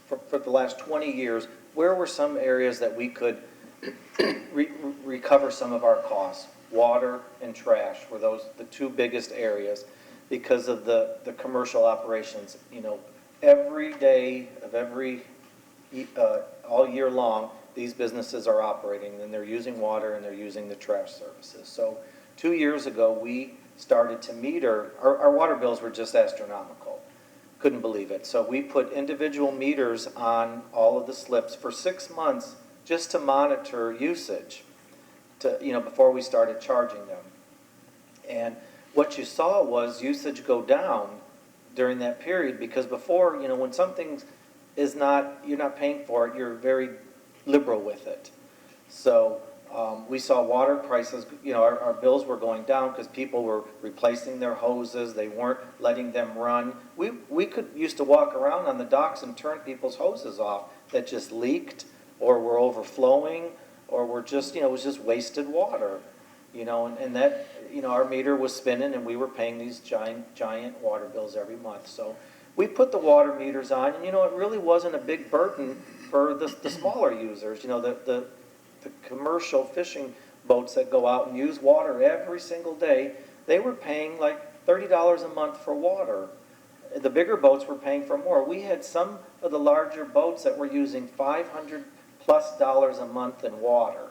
for the last 20 years, where were some areas that we could recover some of our costs. Water and trash were the two biggest areas because of the commercial operations. You know, every day of all year long, these businesses are operating, and they're using water and they're using the trash services. So 2 years ago, we started to meter, our water bills were just astronomical. Couldn't believe it. So we put individual meters on all of the slips for 6 months just to monitor usage, before we started charging them. And what you saw was usage go down during that period, because before, when something is you're not paying for it, you're very liberal with it. So we saw water prices, our bills were going down because people were replacing their hoses. They weren't letting them run. We used to walk around on the docks and turn people's hoses off that just leaked or were overflowing or were just, it was just wasted water. And that, our meter was spinning and we were paying these giant water bills every month. So we put the water meters on, and, it really wasn't a big burden for the smaller users, the commercial fishing boats that go out and use water every single day. They were paying like $30 a month for water. The bigger boats were paying for more. We had some of the larger boats that were using $500+ a month in water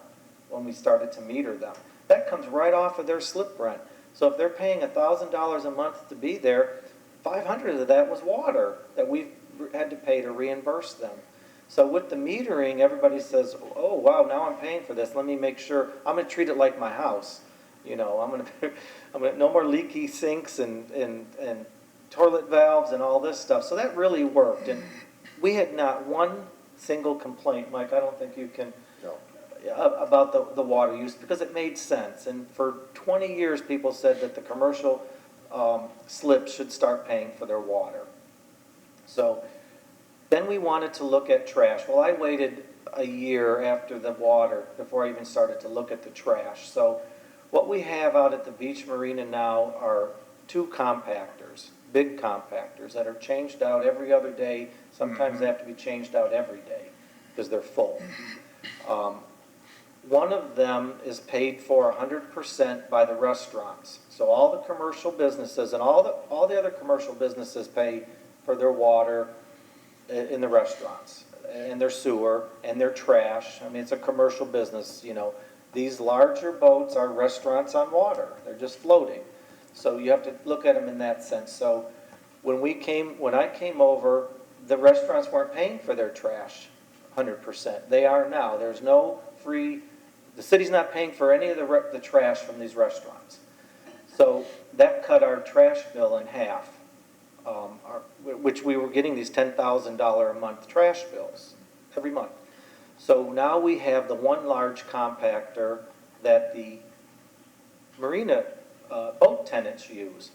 when we started to meter them. That comes right off of their slip rent. So if they're paying $1,000 a month to be there, 500 of that was water that we had to pay to reimburse them. So with the metering, everybody says, oh, wow, now I'm paying for this. Let me make sure, I'm going to treat it like my house. I'm going to, no more leaky sinks and toilet valves and all this stuff. So that really worked. And we had not one single complaint, Mike, I don't think you can, No. about the water use, because it made sense. And for 20 years, people said that the commercial slips should start paying for their water. So then we wanted to look at trash. Well, I waited a year after the water before I even started to look at the trash. So what we have out at the beach marina now are 2 compactors, big compactors that are changed out every other day. Sometimes they have to be changed out every day because they're full. One of them is paid for 100% by the restaurants. So all the commercial businesses and all the other commercial businesses pay for their water in the restaurants and their sewer and their trash. I mean, it's a commercial business, These larger boats are restaurants on water. They're just floating. So you have to look at them in that sense. So when I came over, the restaurants weren't paying for their trash 100%. They are now. There's no free The city's not paying for any of the trash from these restaurants. So that cut our trash bill in half, which we were getting these $10,000 a month trash bills every month. So now we have the one large compactor that the Marina boat tenants use.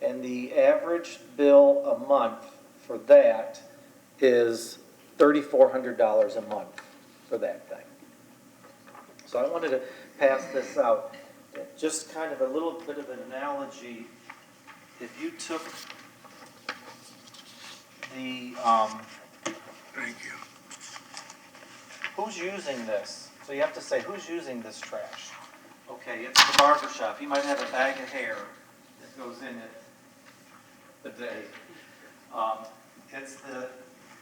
And the average bill a month for that is $3,400 a month for that thing. So I wanted to pass this out. Just kind of a little bit of an analogy. If you took the, Thank you. who's using this? So you have to say, who's using this trash? Okay, it's the barber shop. He might have a bag of hair that goes in it a day.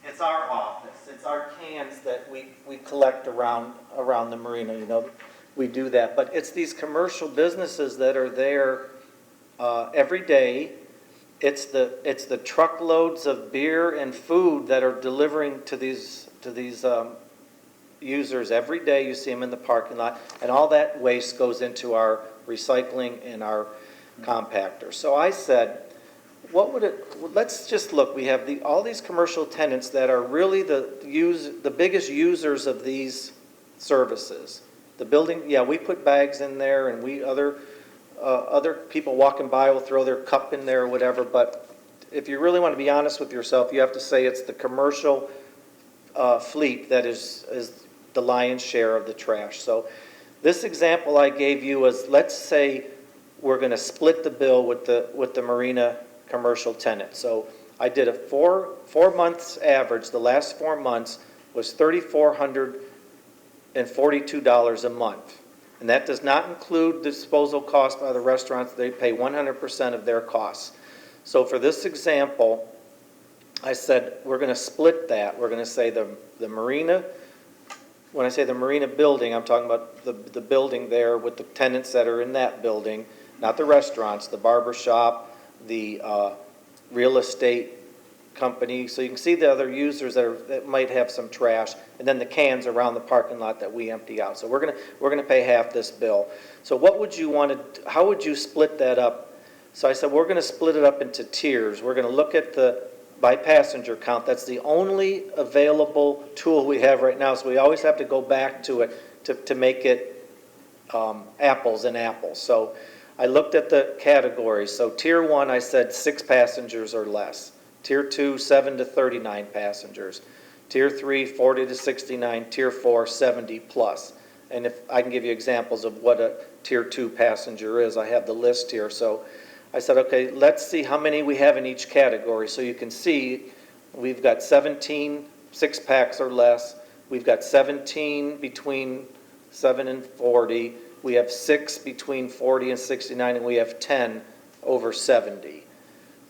It's our office. It's our cans that we collect around the marina, you know. We do that. But it's these commercial businesses that are there every day. It's the truckloads of beer and food that are delivering to these users every day. You see them in the parking lot, and all that waste goes into our recycling and our compactor. So I said, let's just look. We have all these commercial tenants that are really the biggest users of these services. The building, yeah, we put bags in there, and other people walking by will throw their cup in there or whatever, but if you really want to be honest with yourself, you have to say it's the commercial fleet that is the lion's share of the trash. So this example I gave you was, let's say we're going to split the bill with the Marina commercial tenant. So I did a four months average. The last 4 months was $3,442 a month. And that does not include disposal costs by the restaurants. They pay 100% of their costs. So for this example, I said we're going to split that. We're going to say the Marina, when I say the Marina building, I'm talking about the building there with the tenants that are in that building, not the restaurants, the barber shop, the real estate company. So you can see the other users that might have some trash, and then the cans around the parking lot that we empty out. So we're gonna pay half this bill. So what would you want to? How would you split that up? So I said we're going to split it up into tiers. We're going to look at by passenger count. That's the only available tool we have right now. So we always have to go back to it to make it apples and apples. So I looked at the categories. So tier 1, I said 6 passengers or less. Tier 2, 7 to 39 passengers. Tier 3, 40 to 69. Tier 4, 70 plus. And if I can give you examples of what a tier 2 passenger is, I have the list here. So I said, okay, let's see how many we have in each category. So you can see we've got 17 6-packs or less. We've got 17 between 7 and 40. We have 6 between 40 and 69, and we have 10 over 70.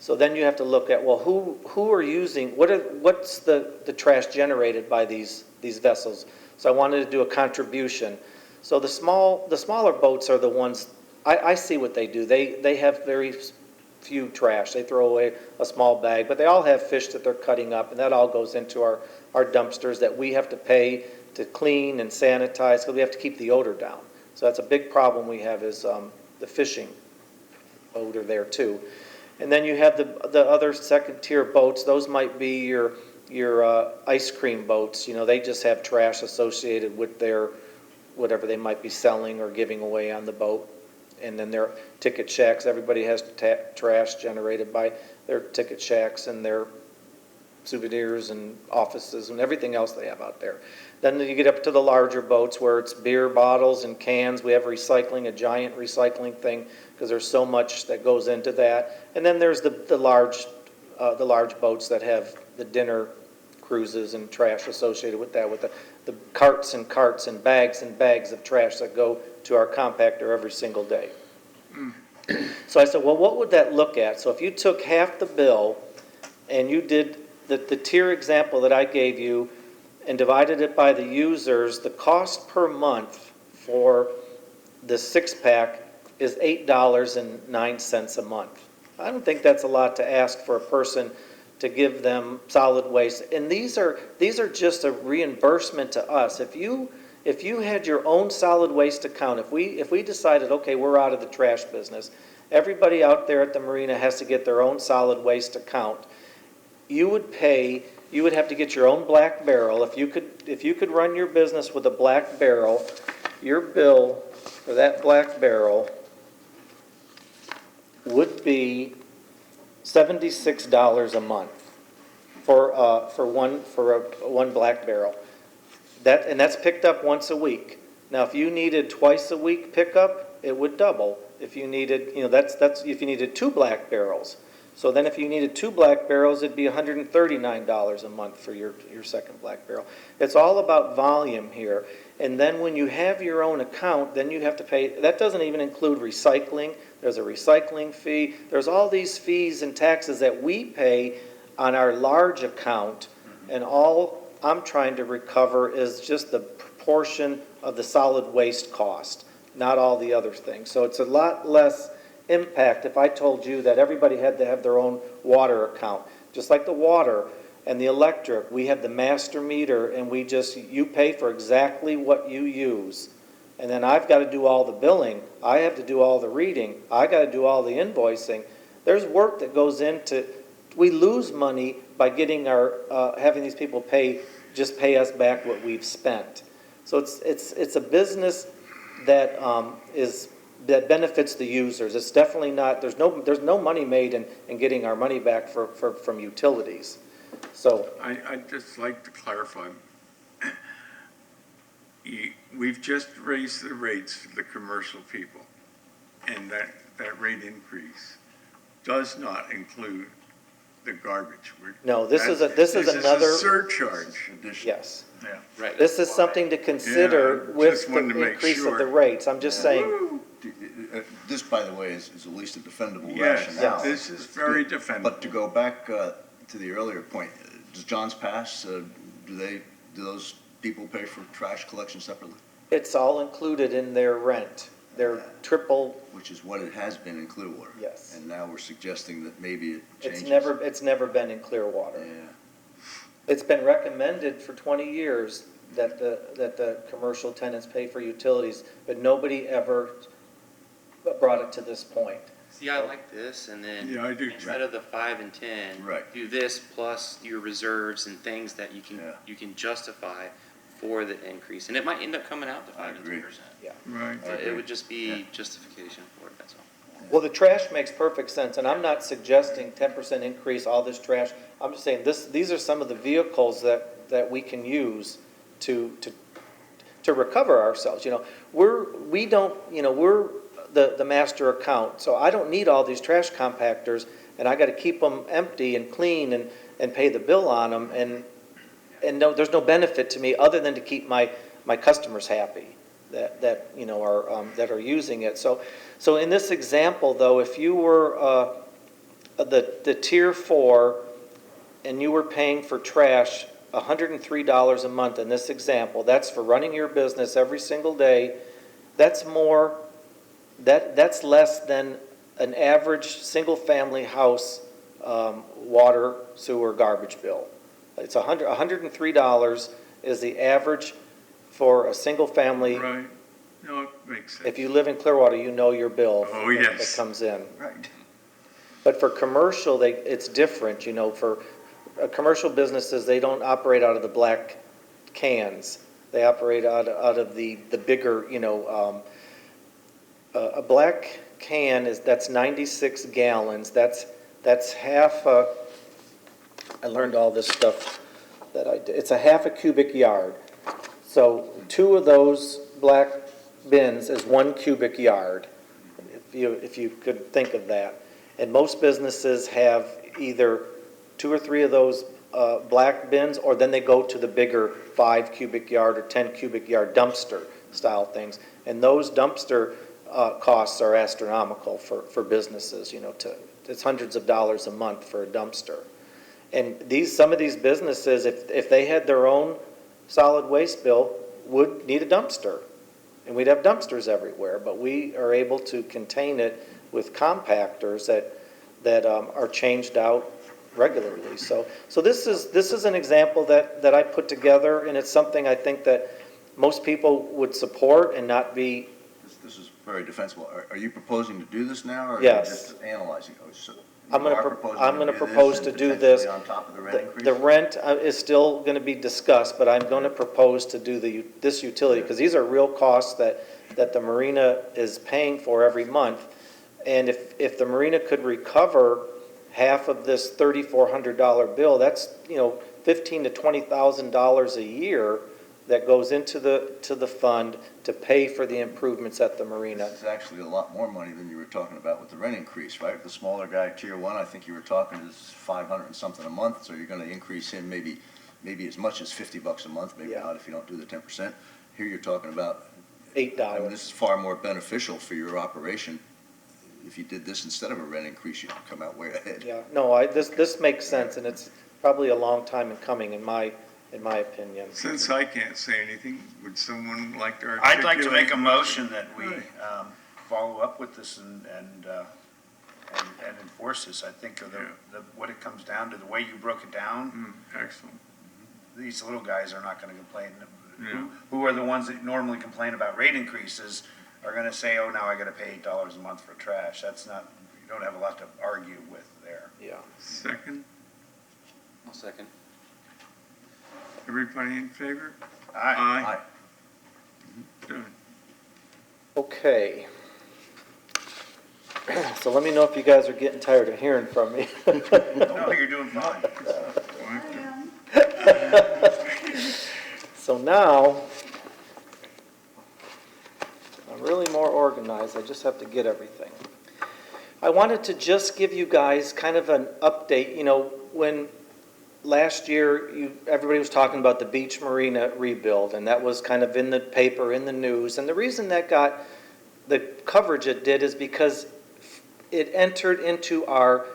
So then you have to look at, well, who are using, what's the trash generated by these vessels? So I wanted to do a contribution. So the smaller boats are the ones, I see what they do. They have very few trash. They throw away a small bag, but they all have fish that they're cutting up, and that all goes into our dumpsters that we have to pay to clean and sanitize, because we have to keep the odor down. So that's a big problem we have, is the fishing odor there too. And then you have the other second tier boats. Those might be your ice cream boats. You know, they just have trash associated with their whatever they might be selling or giving away on the boat. And then their ticket shacks. Everybody has trash generated by their ticket shacks and their souvenirs and offices and everything else they have out there. Then you get up to the larger boats where it's beer bottles and cans. We have recycling, a giant recycling thing, because there's so much that goes into that. And then there's the large boats that have the dinner cruises and trash associated with that, with the carts and carts and bags of trash that go to our compactor every single day. So I said, well, what would that look at? So if you took half the bill and you did the tier example that I gave you and divided it by the users, the cost per month for the 6-pack is $8.09 a month. I don't think that's a lot to ask for a person to give them solid waste. And these are just a reimbursement to us. If if you had your own solid waste account, if we decided, okay, we're out of the trash business, everybody out there at the marina has to get their own solid waste account, you would have to get your own black barrel. If you could run your business with a black barrel, your bill for that black barrel would be $76 a month for one black barrel. And that's picked up once a week. Now, if you needed twice a week pickup, it would double. If you needed, that's if you needed 2 black barrels. So then if you needed 2 black barrels, it'd be $139 a month for your second black barrel. It's all about volume here. And then when you have your own account, then you have to pay, that doesn't even include recycling. There's a recycling fee. There's all these fees and taxes that we pay on our large account, and all I'm trying to recover is just the proportion of the solid waste cost, not all the other things. So it's a lot less impact if I told you that everybody had to have their own water account. Just like the water and the electric, we have the master meter, and you pay for exactly what you use. And then I've got to do all the billing. I have to do all the reading. I got to do all the invoicing. There's work that goes into, we lose money by getting having these people pay us back what we've spent. So it's a business that that benefits the users. It's definitely not, there's no money made in getting our money back from utilities. So I'd just like to clarify. We've just raised the rates for the commercial people, and that rate increase does not include the garbage. no, this is another. This is a surcharge. Yes. Yeah. Right. This is something to consider Yeah, with just the wanted to make increase of sure. the rates. I'm just saying, This, by the way, is at least a defendable Yes, rationale. this is very defendable. But to go back to the earlier point, does John's Pass, do those people pay for trash collection separately? it's all included in their rent. They're triple, Which is what it has been in Clearwater. yes. And now we're suggesting that maybe it It's changes. it's never been in Clearwater. Yeah. It's been recommended for 20 years that the commercial tenants pay for utilities, but nobody ever brought it to this point. See, I like this, and then Yeah, I do too. instead of the 5 and 10, Right. do this plus your reserves and things that Yeah. you can justify for the increase, and it might end up coming out to I 5 and agree. 10%. Right. But it would just be justification for it. That's all. Well, the trash makes perfect sense, and I'm not suggesting 10% increase, all this trash. I'm just saying these are some of the vehicles that we can use to recover ourselves. We're the master account, so I don't need all these trash compactors, and I got to keep them empty and clean and pay the bill on them, and no, there's no benefit to me other than to keep my customers happy that are using it. So in this example, though, if you were the tier 4 and you were paying for trash $103 a month in this example, that's for running your business every single day. That's less than an average single-family house water, sewer, garbage bill. It's $103 is the average for a single-family. Right. No, it makes sense. If you live in Clearwater, you know your bill Oh, yes. that comes in. Right. But for commercial, it's different, For commercial businesses, they don't operate out of the black cans. They operate out of the bigger, a black can that's 96 gallons. That's half I learned all this stuff that I did. It's a half a cubic yard. So 2 of those black bins is 1 cubic yard, if you could think of that. And most businesses have either 2 or 3 of those black bins, or then they go to the bigger 5 cubic yard or 10 cubic yard dumpster style things. And those dumpster costs are astronomical for businesses, it's hundreds of dollars a month for a dumpster. And some of these businesses, if they had their own solid waste bill, would need a dumpster. And we'd have dumpsters everywhere, but we are able to contain it with compactors that are changed out regularly. So this is an example that I put together, and it's something I think that most people would support and not be, This is very defensible. Are you proposing to do this now, or are you Yes. just analyzing? Oh, so I'm you gonna are pro- proposing I'm gonna do propose this to and do this. potentially on top of the rent increase? the rent is still gonna be discussed, but I'm gonna propose to do this utility, because these are real costs that the marina is paying for every month. And if the marina could recover half of this $3,400 bill, that's, $15,000 to $20,000 a year that goes into the fund to pay for the improvements at the marina. This is actually a lot more money than you were talking about with the rent increase, right? The smaller guy, tier one, I think you were talking is 500 and something a month, so you're gonna increase him maybe as much as $50 a month, maybe Yeah. not if you don't do the 10%. Here you're talking about, $8. I mean, this is far more beneficial for your operation. If you did this instead of a rent increase, you'd come out way ahead. Yeah, no, this makes sense, and it's probably a long time in coming, in my opinion. Since I can't say anything, would someone like to articulate? I'd like to make a motion that we Right. follow up with this and enforce this. I think what it comes down to, the way you broke it down, Excellent. these little guys are not gonna complain. Yeah. Who are the ones that normally complain about rate increases are gonna say, oh, now I gotta pay $8 a month for trash. That's not, you don't have a lot to argue with there. Yeah. Second, I'll second. everybody in favor? Aye. Aye. Done. Okay. So let me know if you guys are getting tired of hearing from me. No, you're doing fine. So now, I'm really more organized, I just have to get everything. I wanted to just give you guys kind of an update. When last year, everybody was talking about the beach marina rebuild, and that was kind of in the paper, in the news. And the reason that got the coverage it did is because it entered into our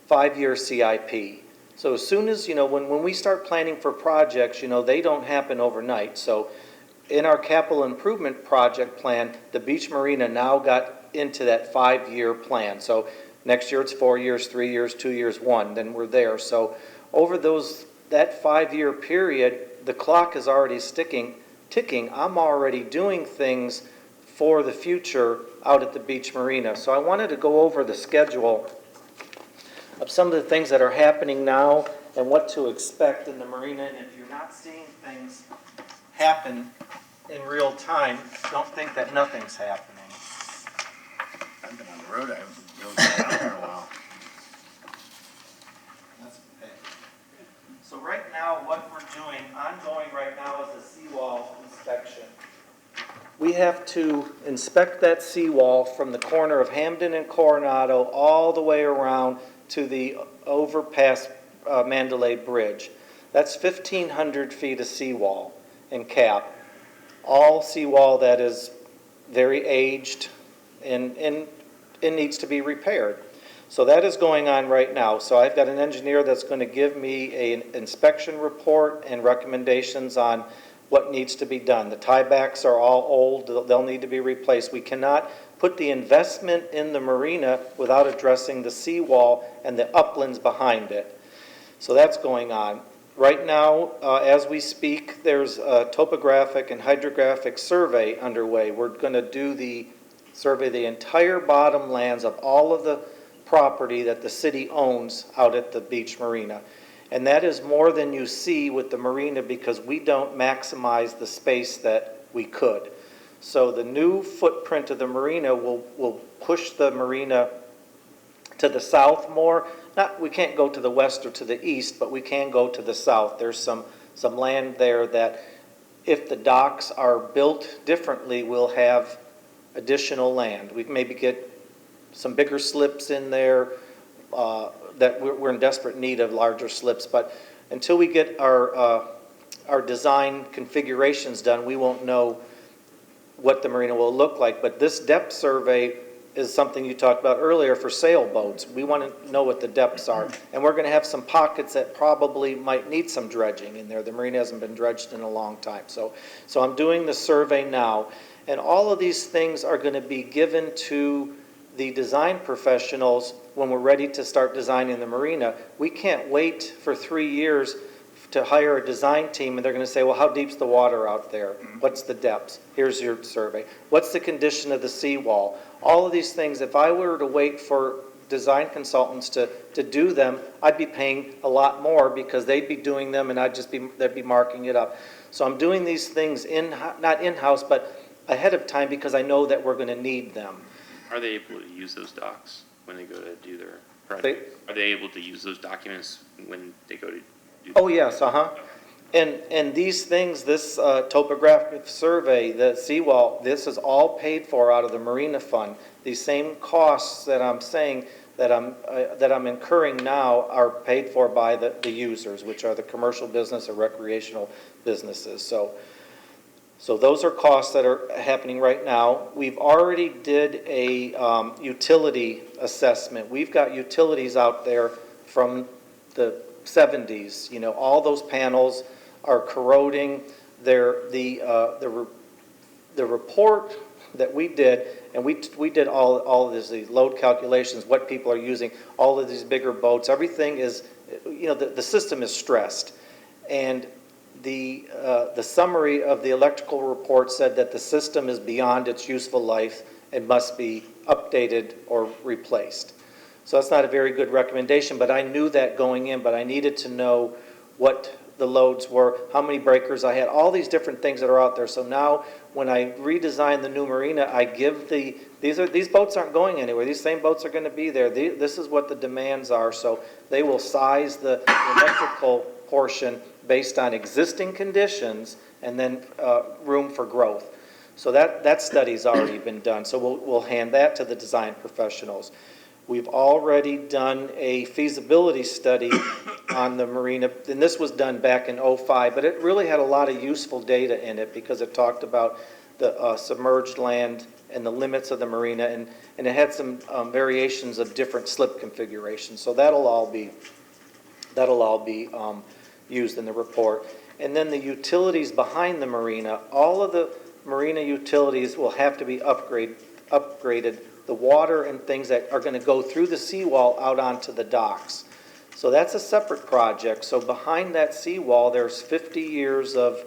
5-year CIP. So as soon as, when we start planning for projects, they don't happen overnight. So in our capital improvement project plan, the beach marina now got into that 5-year plan. So next year it's 4 years, 3 years, 2 years, 1, then we're there. So over that 5-year period, the clock is already ticking. I'm already doing things for the future out at the beach marina. So I wanted to go over the schedule of some of the things that are happening now and what to expect in the marina. And if you're not seeing things happen in real time, don't think that nothing's happening. I've been on the road, I haven't really been out there in a while. That's okay. So right now, what we're doing, ongoing right now, is a seawall inspection. We have to inspect that seawall from the corner of Hamden and Coronado all the way around to the overpass Mandalay Bridge. That's 1,500 feet of seawall and cap. All seawall that is very aged and it needs to be repaired. So that is going on right now. So I've got an engineer that's going to give me an inspection report and recommendations on what needs to be done. The tiebacks are all old, they'll need to be replaced. We cannot put the investment in the marina without addressing the seawall and the uplands behind it. So that's going on. Right now, as we speak, there's a topographic and hydrographic survey underway. We're going to survey the entire bottomlands of all of the property that the city owns out at the beach marina. And that is more than you see with the marina because we don't maximize the space that we could. So the new footprint of the marina will push the marina to the south more. We can't go to the west or to the east, but we can go to the south. There's some land there that if the docks are built differently, we'll have additional land. We maybe get some bigger slips in there that we're in desperate need of larger slips. But until we get our design configurations done, we won't know what the marina will look like. But this depth survey is something you talked about earlier for sailboats. We want to know what the depths are. And we're going to have some pockets that probably might need some dredging in there. The marina hasn't been dredged in a long time. So I'm doing the survey now. And all of these things are going to be given to the design professionals when we're ready to start designing the marina. We can't wait for 3 years to hire a design team, and they're gonna say, well, how deep's the water out there? What's the depths? Here's your survey. What's the condition of the seawall? All of these things, if I were to wait for design consultants to do them, I'd be paying a lot more because they'd be doing them and they'd be marking it up. So I'm doing these things not in-house, but ahead of time because I know that we're gonna need them. Are they able to use those docs when they go to do their project? Are they able to use those documents when they go to do? Oh, yes, And these things, this topographic survey, the seawall, this is all paid for out of the Marina Fund. These same costs that I'm saying that I'm incurring now are paid for by the users, which are the commercial business or recreational businesses. So those are costs that are happening right now. We've already did a utility assessment. We've got utilities out there from the 70s. You know, all those panels are corroding. The report that we did, and we did all of this, the load calculations, what people are using, all of these bigger boats, everything is, you know, the system is stressed. And the summary of the electrical report said that the system is beyond its useful life and must be updated or replaced. So that's not a very good recommendation, but I knew that going in, but I needed to know what the loads were, how many breakers I had, all these different things that are out there. So now when I redesign the new marina, I give these boats aren't going anywhere. These same boats are going to be there. This is what the demands are. So they will size the electrical portion based on existing conditions and then room for growth. So that study's already been done. So we'll hand that to the design professionals. We've already done a feasibility study on the marina, and this was done back in '05, but it really had a lot of useful data in it because it talked about the submerged land and the limits of the marina, and it had some variations of different slip configurations. So that'll all be used in the report. And then the utilities behind the marina, all of the marina utilities will have to be upgraded. The water and things that are going to go through the seawall out onto the docks. So that's a separate project. So behind that seawall, there's 50 years of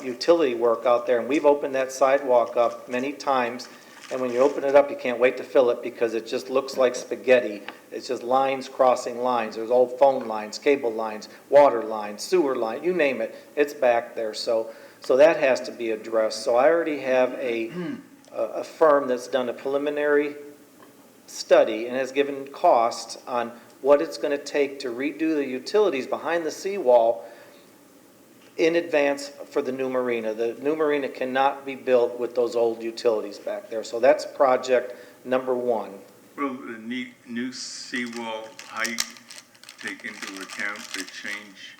utility work out there, and we've opened that sidewalk up many times. And when you open it up, you can't wait to fill it because it just looks like spaghetti. It's just lines crossing lines. There's old phone lines, cable lines, water lines, sewer line, you name it. It's back there. So that has to be addressed. So I already have a firm that's done a preliminary study and has given costs on what it's going to take to redo the utilities behind the seawall in advance for the new marina. The new marina cannot be built with those old utilities back there. So that's project number one. Will the new seawall height take into account the change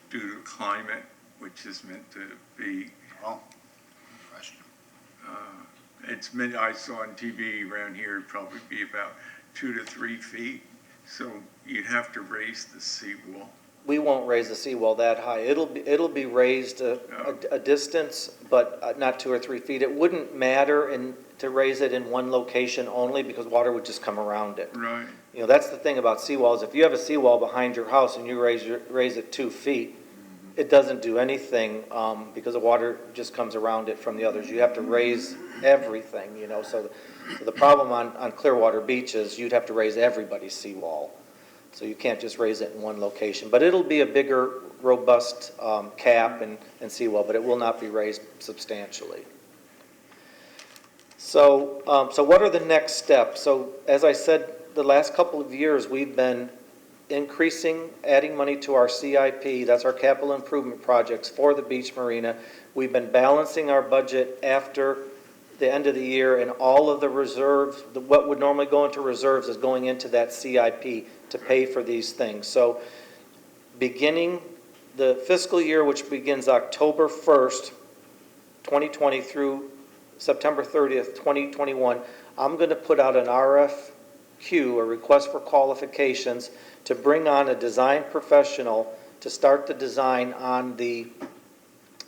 due to climate, which is meant to be? Oh, question. I saw on TV around here, it'd probably be about 2 to 3 feet. So you'd have to raise the seawall. We won't raise the seawall that high. It'll be raised a distance, but not 2 or 3 feet. It wouldn't matter to raise it in one location only because water would just come around it. Right. You know, that's the thing about seawalls. If you have a seawall behind your house and you raise it 2 feet, it doesn't do anything because the water just comes around it from the others. You have to raise everything, you know. So the problem on Clearwater Beach is you'd have to raise everybody's seawall. So you can't just raise it in one location. But it'll be a bigger, robust cap and seawall, but it will not be raised substantially. So what are the next steps? So as I said, the last couple of years we've been adding money to our CIP, that's our capital improvement projects for the beach marina. We've been balancing our budget after the end of the year, and all of the reserves, what would normally go into reserves is going into that CIP to pay for these things. So beginning the fiscal year, which begins October 1st, 2020 through September 30th, 2021, I'm going to put out an RFQ, a request for qualifications, to bring on a design professional to start the design on the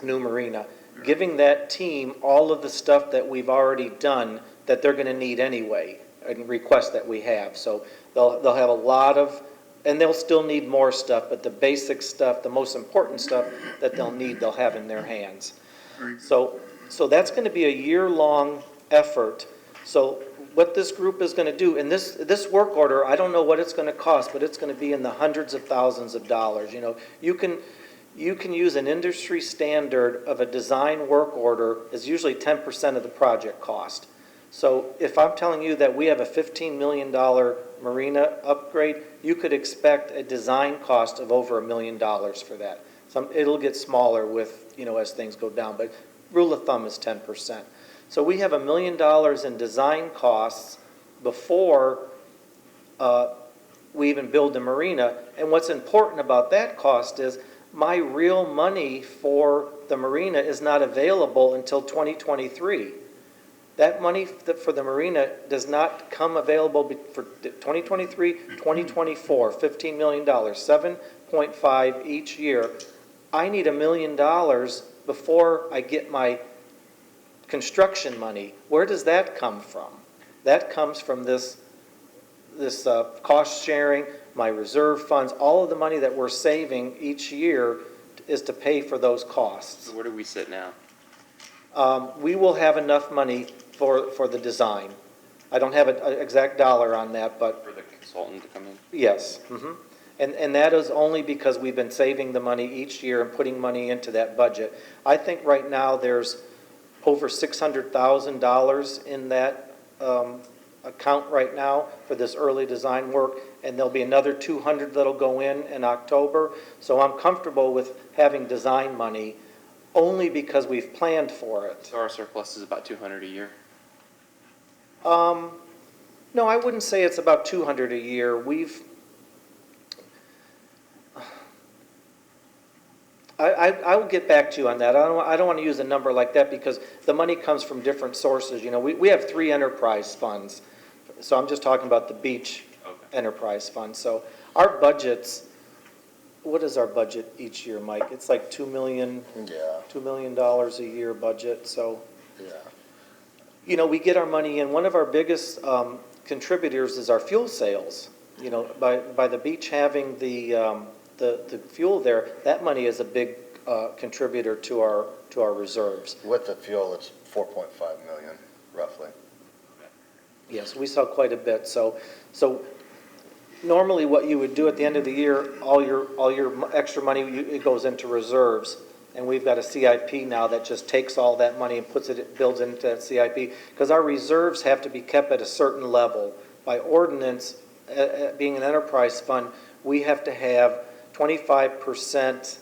new marina, giving that team all of the stuff that we've already done that they're going to need anyway, and requests that we have. So they'll have a lot of and they'll still need more stuff, but the basic stuff, the most important stuff that they'll need, they'll have in their hands. Very good. So that's going to be a year-long effort. So what this group is going to do, and this work order, I don't know what it's going to cost, but it's going to be in the hundreds of thousands of dollars. You know, you can use an industry standard of a design work order is usually 10% of the project cost. So if I'm telling you that we have a $15 million marina upgrade, you could expect a design cost of over $1 million for that. It'll get smaller with, you know, as things go down, but rule of thumb is 10%. So we have $1 million in design costs before we even build the marina. And what's important about that cost is my real money for the marina is not available until 2023. That money for the marina does not come available for 2023, 2024, $15 million, 7.5 each year. I need $1 million before I get my construction money. Where does that come from? That comes from this cost sharing, my reserve funds, all of the money that we're saving each year is to pay for those costs. So where do we sit now? We will have enough money for the design. I don't have an exact dollar on that, but For the consultant to come in? yes. And that is only because we've been saving the money each year and putting money into that budget. I think right now there's over $600,000 in that account right now for this early design work, and there'll be another 200 that'll go in October. So I'm comfortable with having design money only because we've planned for it. So our surplus is about 200 a year? No, I wouldn't say it's about 200 a year. I will get back to you on that. I don't want to use a number like that because the money comes from different sources. You know, we have 3 enterprise funds. So I'm just talking about the beach enterprise fund. So our budgets, what is our budget each year, Mike? It's like $2 million a year budget. So, Yeah. you know, we get our money in. One of our biggest contributors is our fuel sales. You know, by the beach having the fuel there, that money is a big contributor to our reserves. With the fuel, it's 4.5 million, roughly. Yes, we sell quite a bit. So normally what you would do at the end of the year, all your extra money, it goes into reserves. And we've got a CIP now that just takes all that money and builds into that CIP. Because our reserves have to be kept at a certain level. By ordinance, being an enterprise fund, we have to have 25%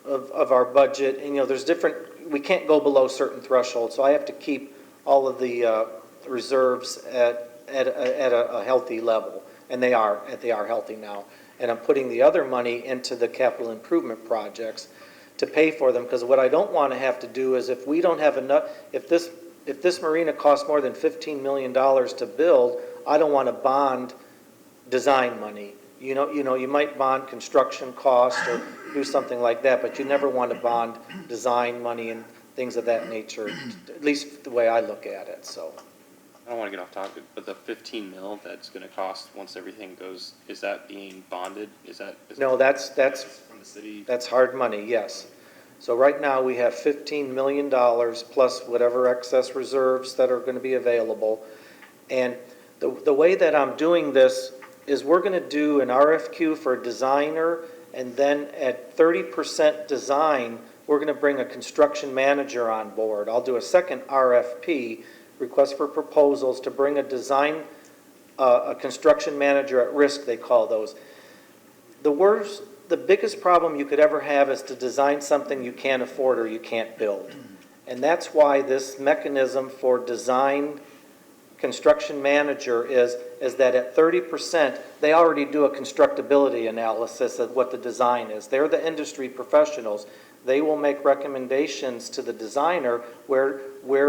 of our budget. And, you know, we can't go below certain thresholds. So I have to keep all of the reserves at a healthy level. And they are healthy now. And I'm putting the other money into the capital improvement projects to pay for them, because what I don't want to have to do is if we don't have enough, if this marina costs more than $15 million to build, I don't want to bond design money. You know, you might bond construction cost or do something like that, but you never want to bond design money and things of that nature, at least the way I look at it, so. I don't want to get off topic, but the 15 mil that's going to cost once everything goes, is that being bonded? No, that's from the city? That's hard money, yes. So right now we have $15 million plus whatever excess reserves that are going to be available. And the way that I'm doing this is we're going to do an RFQ for a designer, and then at 30% design, we're going to bring a construction manager on board. I'll do a second RFP, request for proposals, to bring a construction manager at risk, they call those. The biggest problem you could ever have is to design something you can't afford or you can't build. And that's why this mechanism for design construction manager is that at 30%, they already do a constructability analysis of what the design is. They're the industry professionals. They will make recommendations to the designer where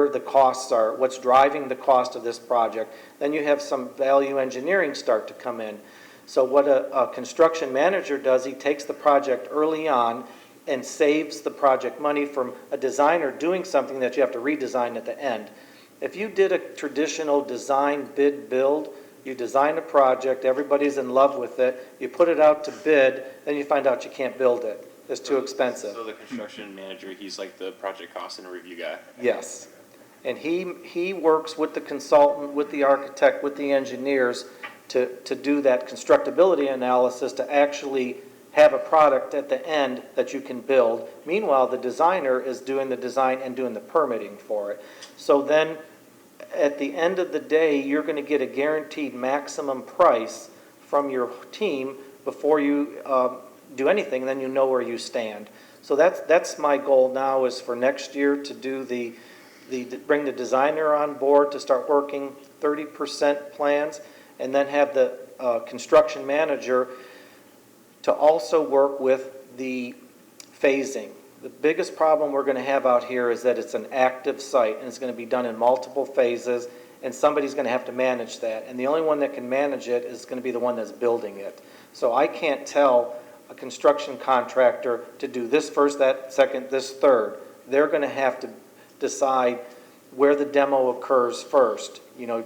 the costs are, what's driving the cost of this project. Then you have some value engineering start to come in. So what a construction manager does, he takes the project early on and saves the project money from a designer doing something that you have to redesign at the end. If you did a traditional design bid build, you design a project, everybody's in love with it, you put it out to bid, then you find out you can't build it. It's too expensive. So the construction manager, he's like the project cost and review guy. Yes. And he works with the consultant, with the architect, with the engineers to do that constructability analysis to actually have a product at the end that you can build. Meanwhile, the designer is doing the design and doing the permitting for it. So then, at the end of the day, you're going to get a guaranteed maximum price from your team before you do anything, then you know where you stand. So that's my goal now, is for next year to do bring the designer on board to start working 30% plans, and then have the construction manager to also work with the phasing. The biggest problem we're going to have out here is that it's an active site, and it's going to be done in multiple phases, and somebody's going to have to manage that. And the only one that can manage it is going to be the one that's building it. So I can't tell a construction contractor to do this first, that second, this third. They're going to have to decide where the demo occurs first. You know,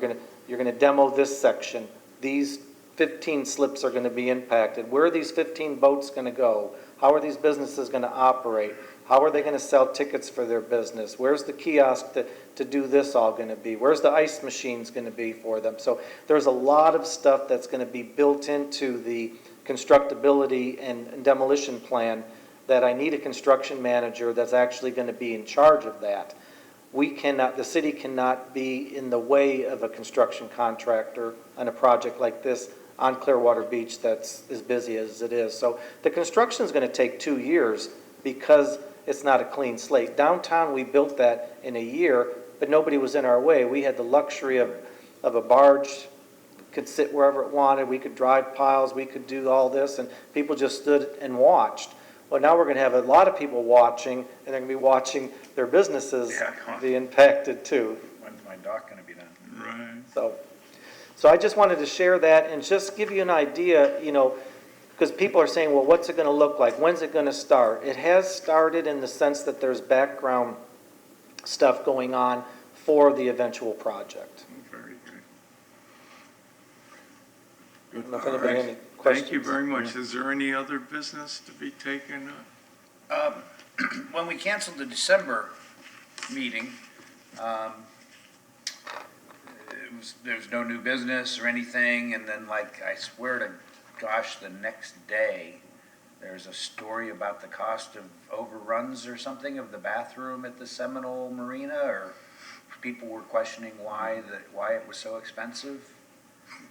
you're going to demo this section. These 15 slips are going to be impacted. Where are these 15 boats going to go? How are these businesses going to operate? How are they going to sell tickets for their business? Where's the kiosk to do this all going to be? Where's the ice machines going to be for them? So there's a lot of stuff that's going to be built into the constructability and demolition plan that I need a construction manager that's actually going to be in charge of that. The city cannot be in the way of a construction contractor on a project like this on Clearwater Beach that's as busy as it is. So the construction is going to take 2 years because it's not a clean slate. Downtown, we built that in a year, but nobody was in our way. We had the luxury of a barge, could sit wherever it wanted, we could drive piles, we could do all this, and people just stood and watched. Well, now we're going to have a lot of people watching, and they're going to be watching their businesses be impacted too. When's my dock gonna be done? Right. So I just wanted to share that and just give you an idea, you know, because people are saying, well, what's it going to look like? When's it going to start? It has started in the sense that there's background stuff going on for the eventual project. Very good. I don't know if All anybody right. has any questions. Thank you very much. Is there any other business to be taken up? When we canceled the December meeting, there's no new business or anything, and then like, I swear to gosh, the next day, there's a story about the cost of overruns or something of the bathroom at the Seminole Marina, or people were questioning why it was so expensive.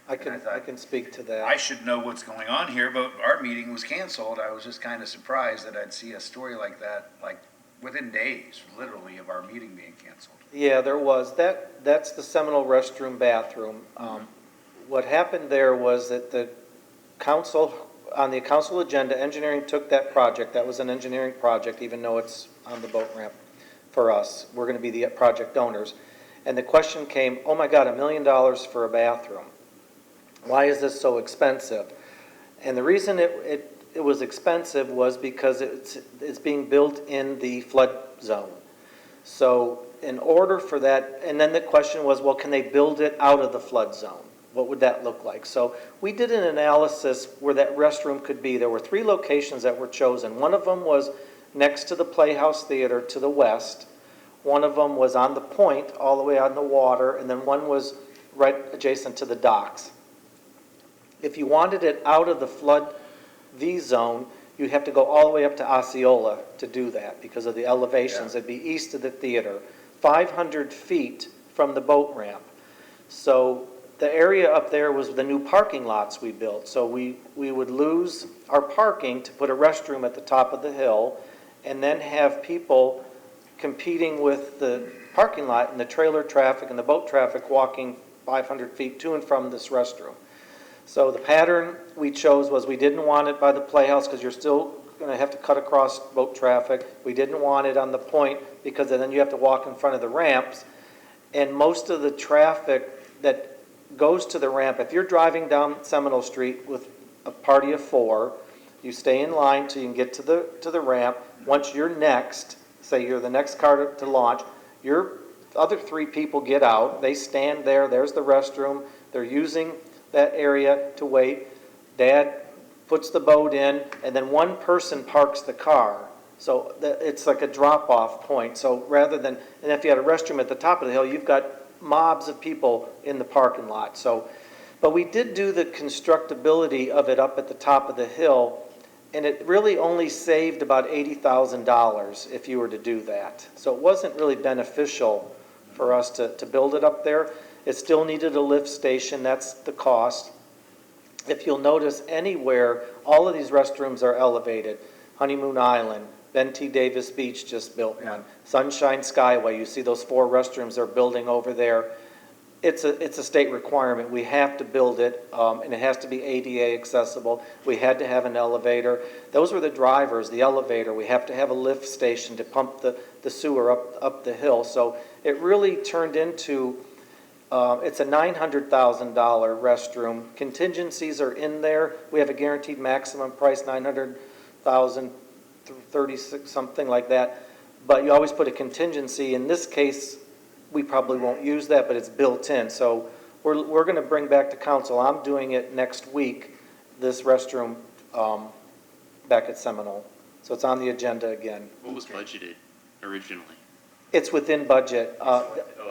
I can speak to that. I should know what's going on here, but our meeting was canceled. I was just kind of surprised that I'd see a story like that, like within days, literally, of our meeting being canceled. Yeah, there was. That's the Seminole restroom bathroom. What happened there was that on the council agenda, engineering took that project. That was an engineering project, even though it's on the boat ramp for us. We're going to be the project owners. And the question came, oh my God, $1 million for a bathroom. Why is this so expensive? And the reason it was expensive was because it's being built in the flood zone. So in order for that, and then the question was, well, can they build it out of the flood zone? What would that look like? So we did an analysis where that restroom could be. There were 3 locations that were chosen. One of them was next to the Playhouse Theater to the west. One of them was on the point, all the way on the water, and then one was right adjacent to the docks. If you wanted it out of the flood V zone, you'd have to go all the way up to Osceola to do that because of the elevations. It'd be east of the theater, 500 feet from the boat ramp. So the area up there was the new parking lots we built. So we would lose our parking to put a restroom at the top of the hill and then have people competing with the parking lot and the trailer traffic and the boat traffic walking 500 feet to and from this restroom. So the pattern we chose was we didn't want it by the Playhouse because you're still going to have to cut across boat traffic. We didn't want it on the point because then you have to walk in front of the ramps. And most of the traffic that goes to the ramp, if you're driving down Seminole Street with a party of 4, you stay in line till you can get to the ramp. Once you're next, say you're the next car to launch, your other 3 people get out. They stand there. There's the restroom. They're using that area to wait. Dad puts the boat in, and then one person parks the car. So it's like a drop-off point. So rather than, and if you had a restroom at the top of the hill, you've got mobs of people in the parking lot. So, but we did do the constructability of it up at the top of the hill, and it really only saved about $80,000 if you were to do that. So it wasn't really beneficial for us to build it up there. It still needed a lift station, that's the cost. If you'll notice anywhere, all of these restrooms are elevated. Honeymoon Island, Ben T. Davis Beach just built one. Sunshine Skyway, you see those 4 restrooms they're building over there. It's a state requirement. We have to build it, and it has to be ADA accessible. We had to have an elevator. Those were the drivers, the elevator. We have to have a lift station to pump the sewer up the hill. So it really turned into, it's a $900,000 restroom. Contingencies are in there. We have a guaranteed maximum price, $900,000, 36, something like that. But you always put a contingency. In this case, we probably won't use that, but it's built in. So we're going to bring back to council. I'm doing it next week, this restroom back at Seminole. So it's on the agenda again. What was budgeted originally? It's within budget.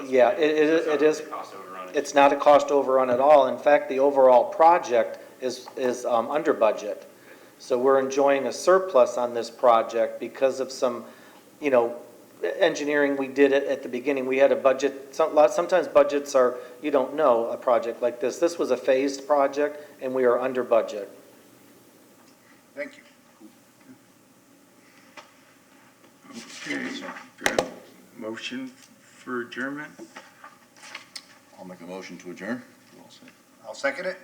Yeah, it is. Cost overrun. It's not a cost overrun at all. In fact, the overall project is under budget. So we're enjoying a surplus on this project because of some, engineering. We did it at the beginning. We had a budget. Sometimes budgets are, you don't know a project like this. This was a phased project, and we are under budget. Thank you. Okay, good. Motion for adjournment? I'll make a motion to adjourn. I'll second it.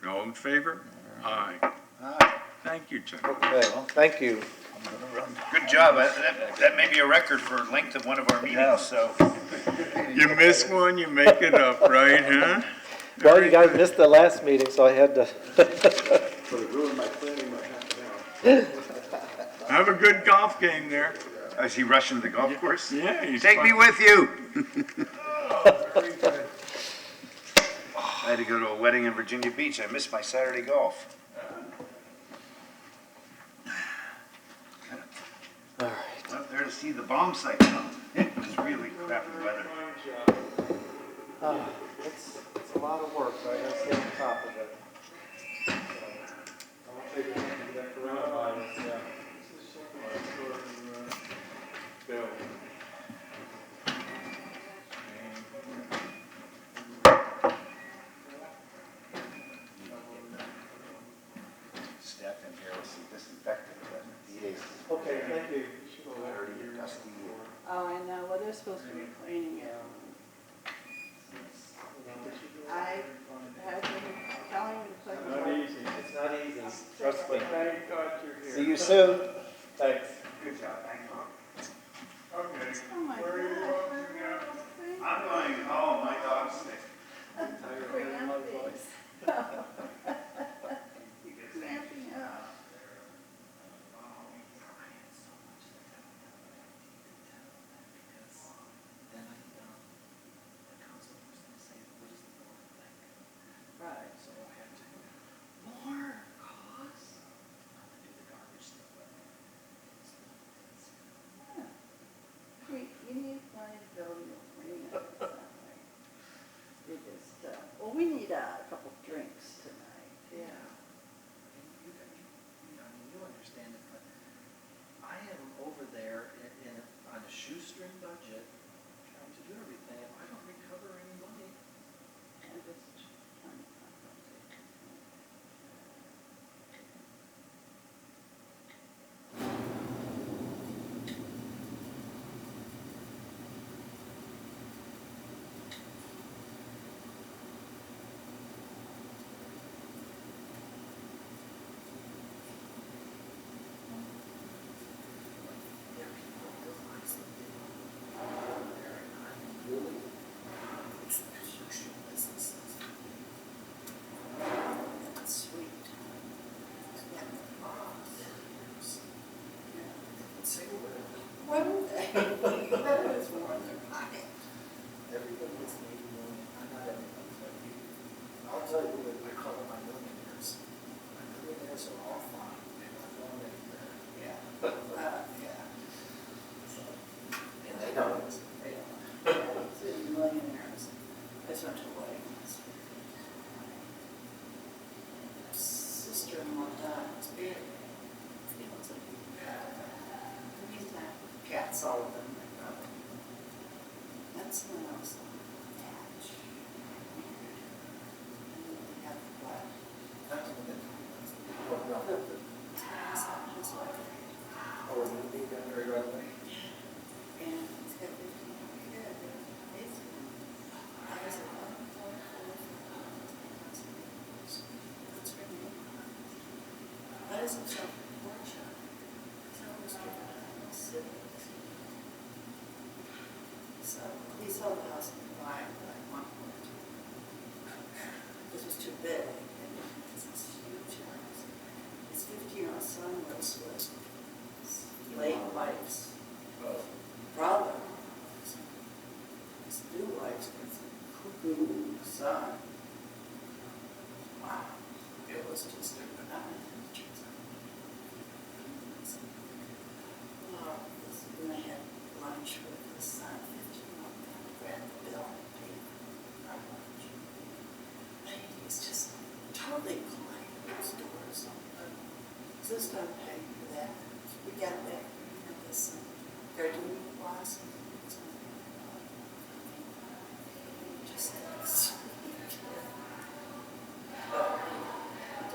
All in favor? Aye. Aye. Thank you, John. Okay, thank you. Good job. That may be a record for length of one of our meetings, so. You miss one, you make it up, right, huh? Well, you guys missed the last meeting, so I had to. Have a good golf game there. Is he rushing the golf course? Yeah, he's Take me fun. with you. I had to go to a wedding in Virginia Beach. I missed my Saturday golf. All right. Went there to see the bomb site. It was really crappy weather. It's a lot of work, but I gotta stay on top of it. Steph in here was disinfectant, but DA's Okay, thank you. dirty, dusty. Oh, I know, well, they're supposed to be cleaning it. I had been telling them to clean it. It's not easy, trust me. Thank God you're here. See you soon. Thanks. Good job, thank you. Okay. Oh, my Where are you gosh. walking now? I'm going home, my dog's sick. Cramping up. Right. More costs? You need plenty to build your marina. You just, well, we need a couple drinks tonight. Yeah. You understand it, but I am over there on a shoestring budget, trying to do everything. If I don't recover any money, And just trying to everybody's making money. I'm not everybody, but you. I'll tell you what, Sullivan, my brother. That's when I was on patch. And then we got the blood. That's what they What brother? His wife. Or would it be done very readily? And he's got 15 kids. Basically, I was at 1.4. That's her name. That is himself a fortune. He's always given out civics. So he sold the house in July at like 1.2. This was too big. And it's this huge house. His 15-year-old son was late wife's brother. His new wife's cuckoo son. Wow. It was just a phenomenon. When I had lunch with his son, 15-year-old read the bill and paid for our lunch. And he's just totally polite at his doors. Just don't pay for that. We got that, this gardening class. Just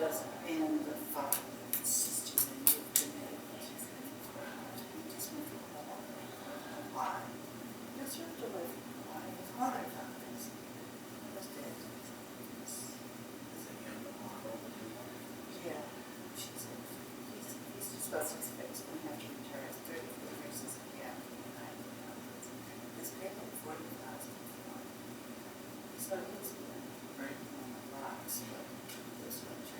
doesn't end the father and sister and you can make just make it more. Why? That's your delivery. Why? His mother found this. His dad. Yeah. She said, he's just about 6 weeks when he had to retire. 34 years as a cat. His pay like 40,000. So he's been breaking on the rocks, but this one is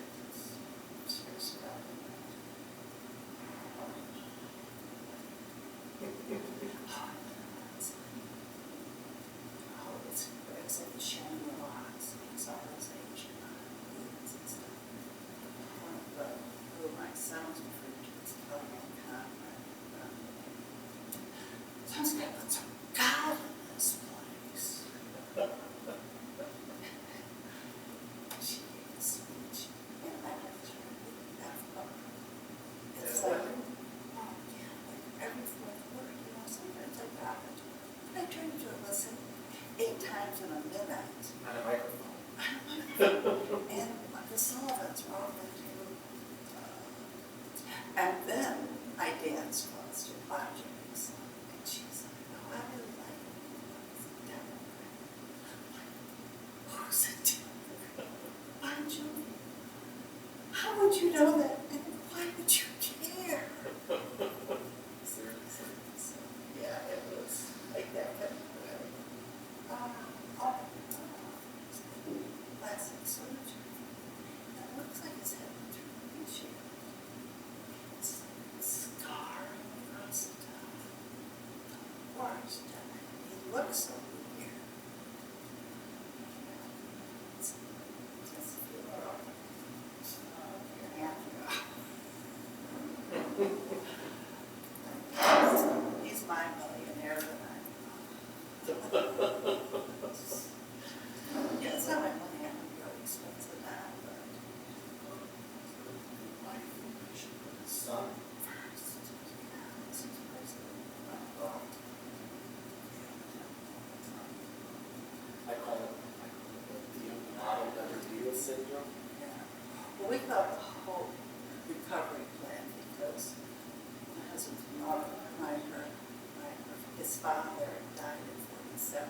serious about it. Oh, it's like showing the rocks. It's all those Asian islands and stuff. But who my son's referred to as Pelican Conrad. So I was going to put some God in this place. She gave a speech, and I got to it's like, oh yeah, like every fourth word, sometimes I got it. And I turned to listen 8 times in a minute. On a microphone. And the Sullivans were all there too. And then I danced once to Marjorie's song, and she's like, oh, I really like it. Who's it? Marjorie? How would you know that? And why would you care? Seriously. So, yeah, it was like that kind of thing. Plastic surgery. It looks like his head went through the windshield. It's scarring across the top. Worst. He looks so weird. It's just he's my millionaire than I am. Yeah, it's not my money, I'm really expensive now, but Life, we should put his son. first, yeah, this is president. Oh, I call it the model never deal syndrome. yeah. Well, we thought the whole recovery plan because my husband's mother, his father died at 47.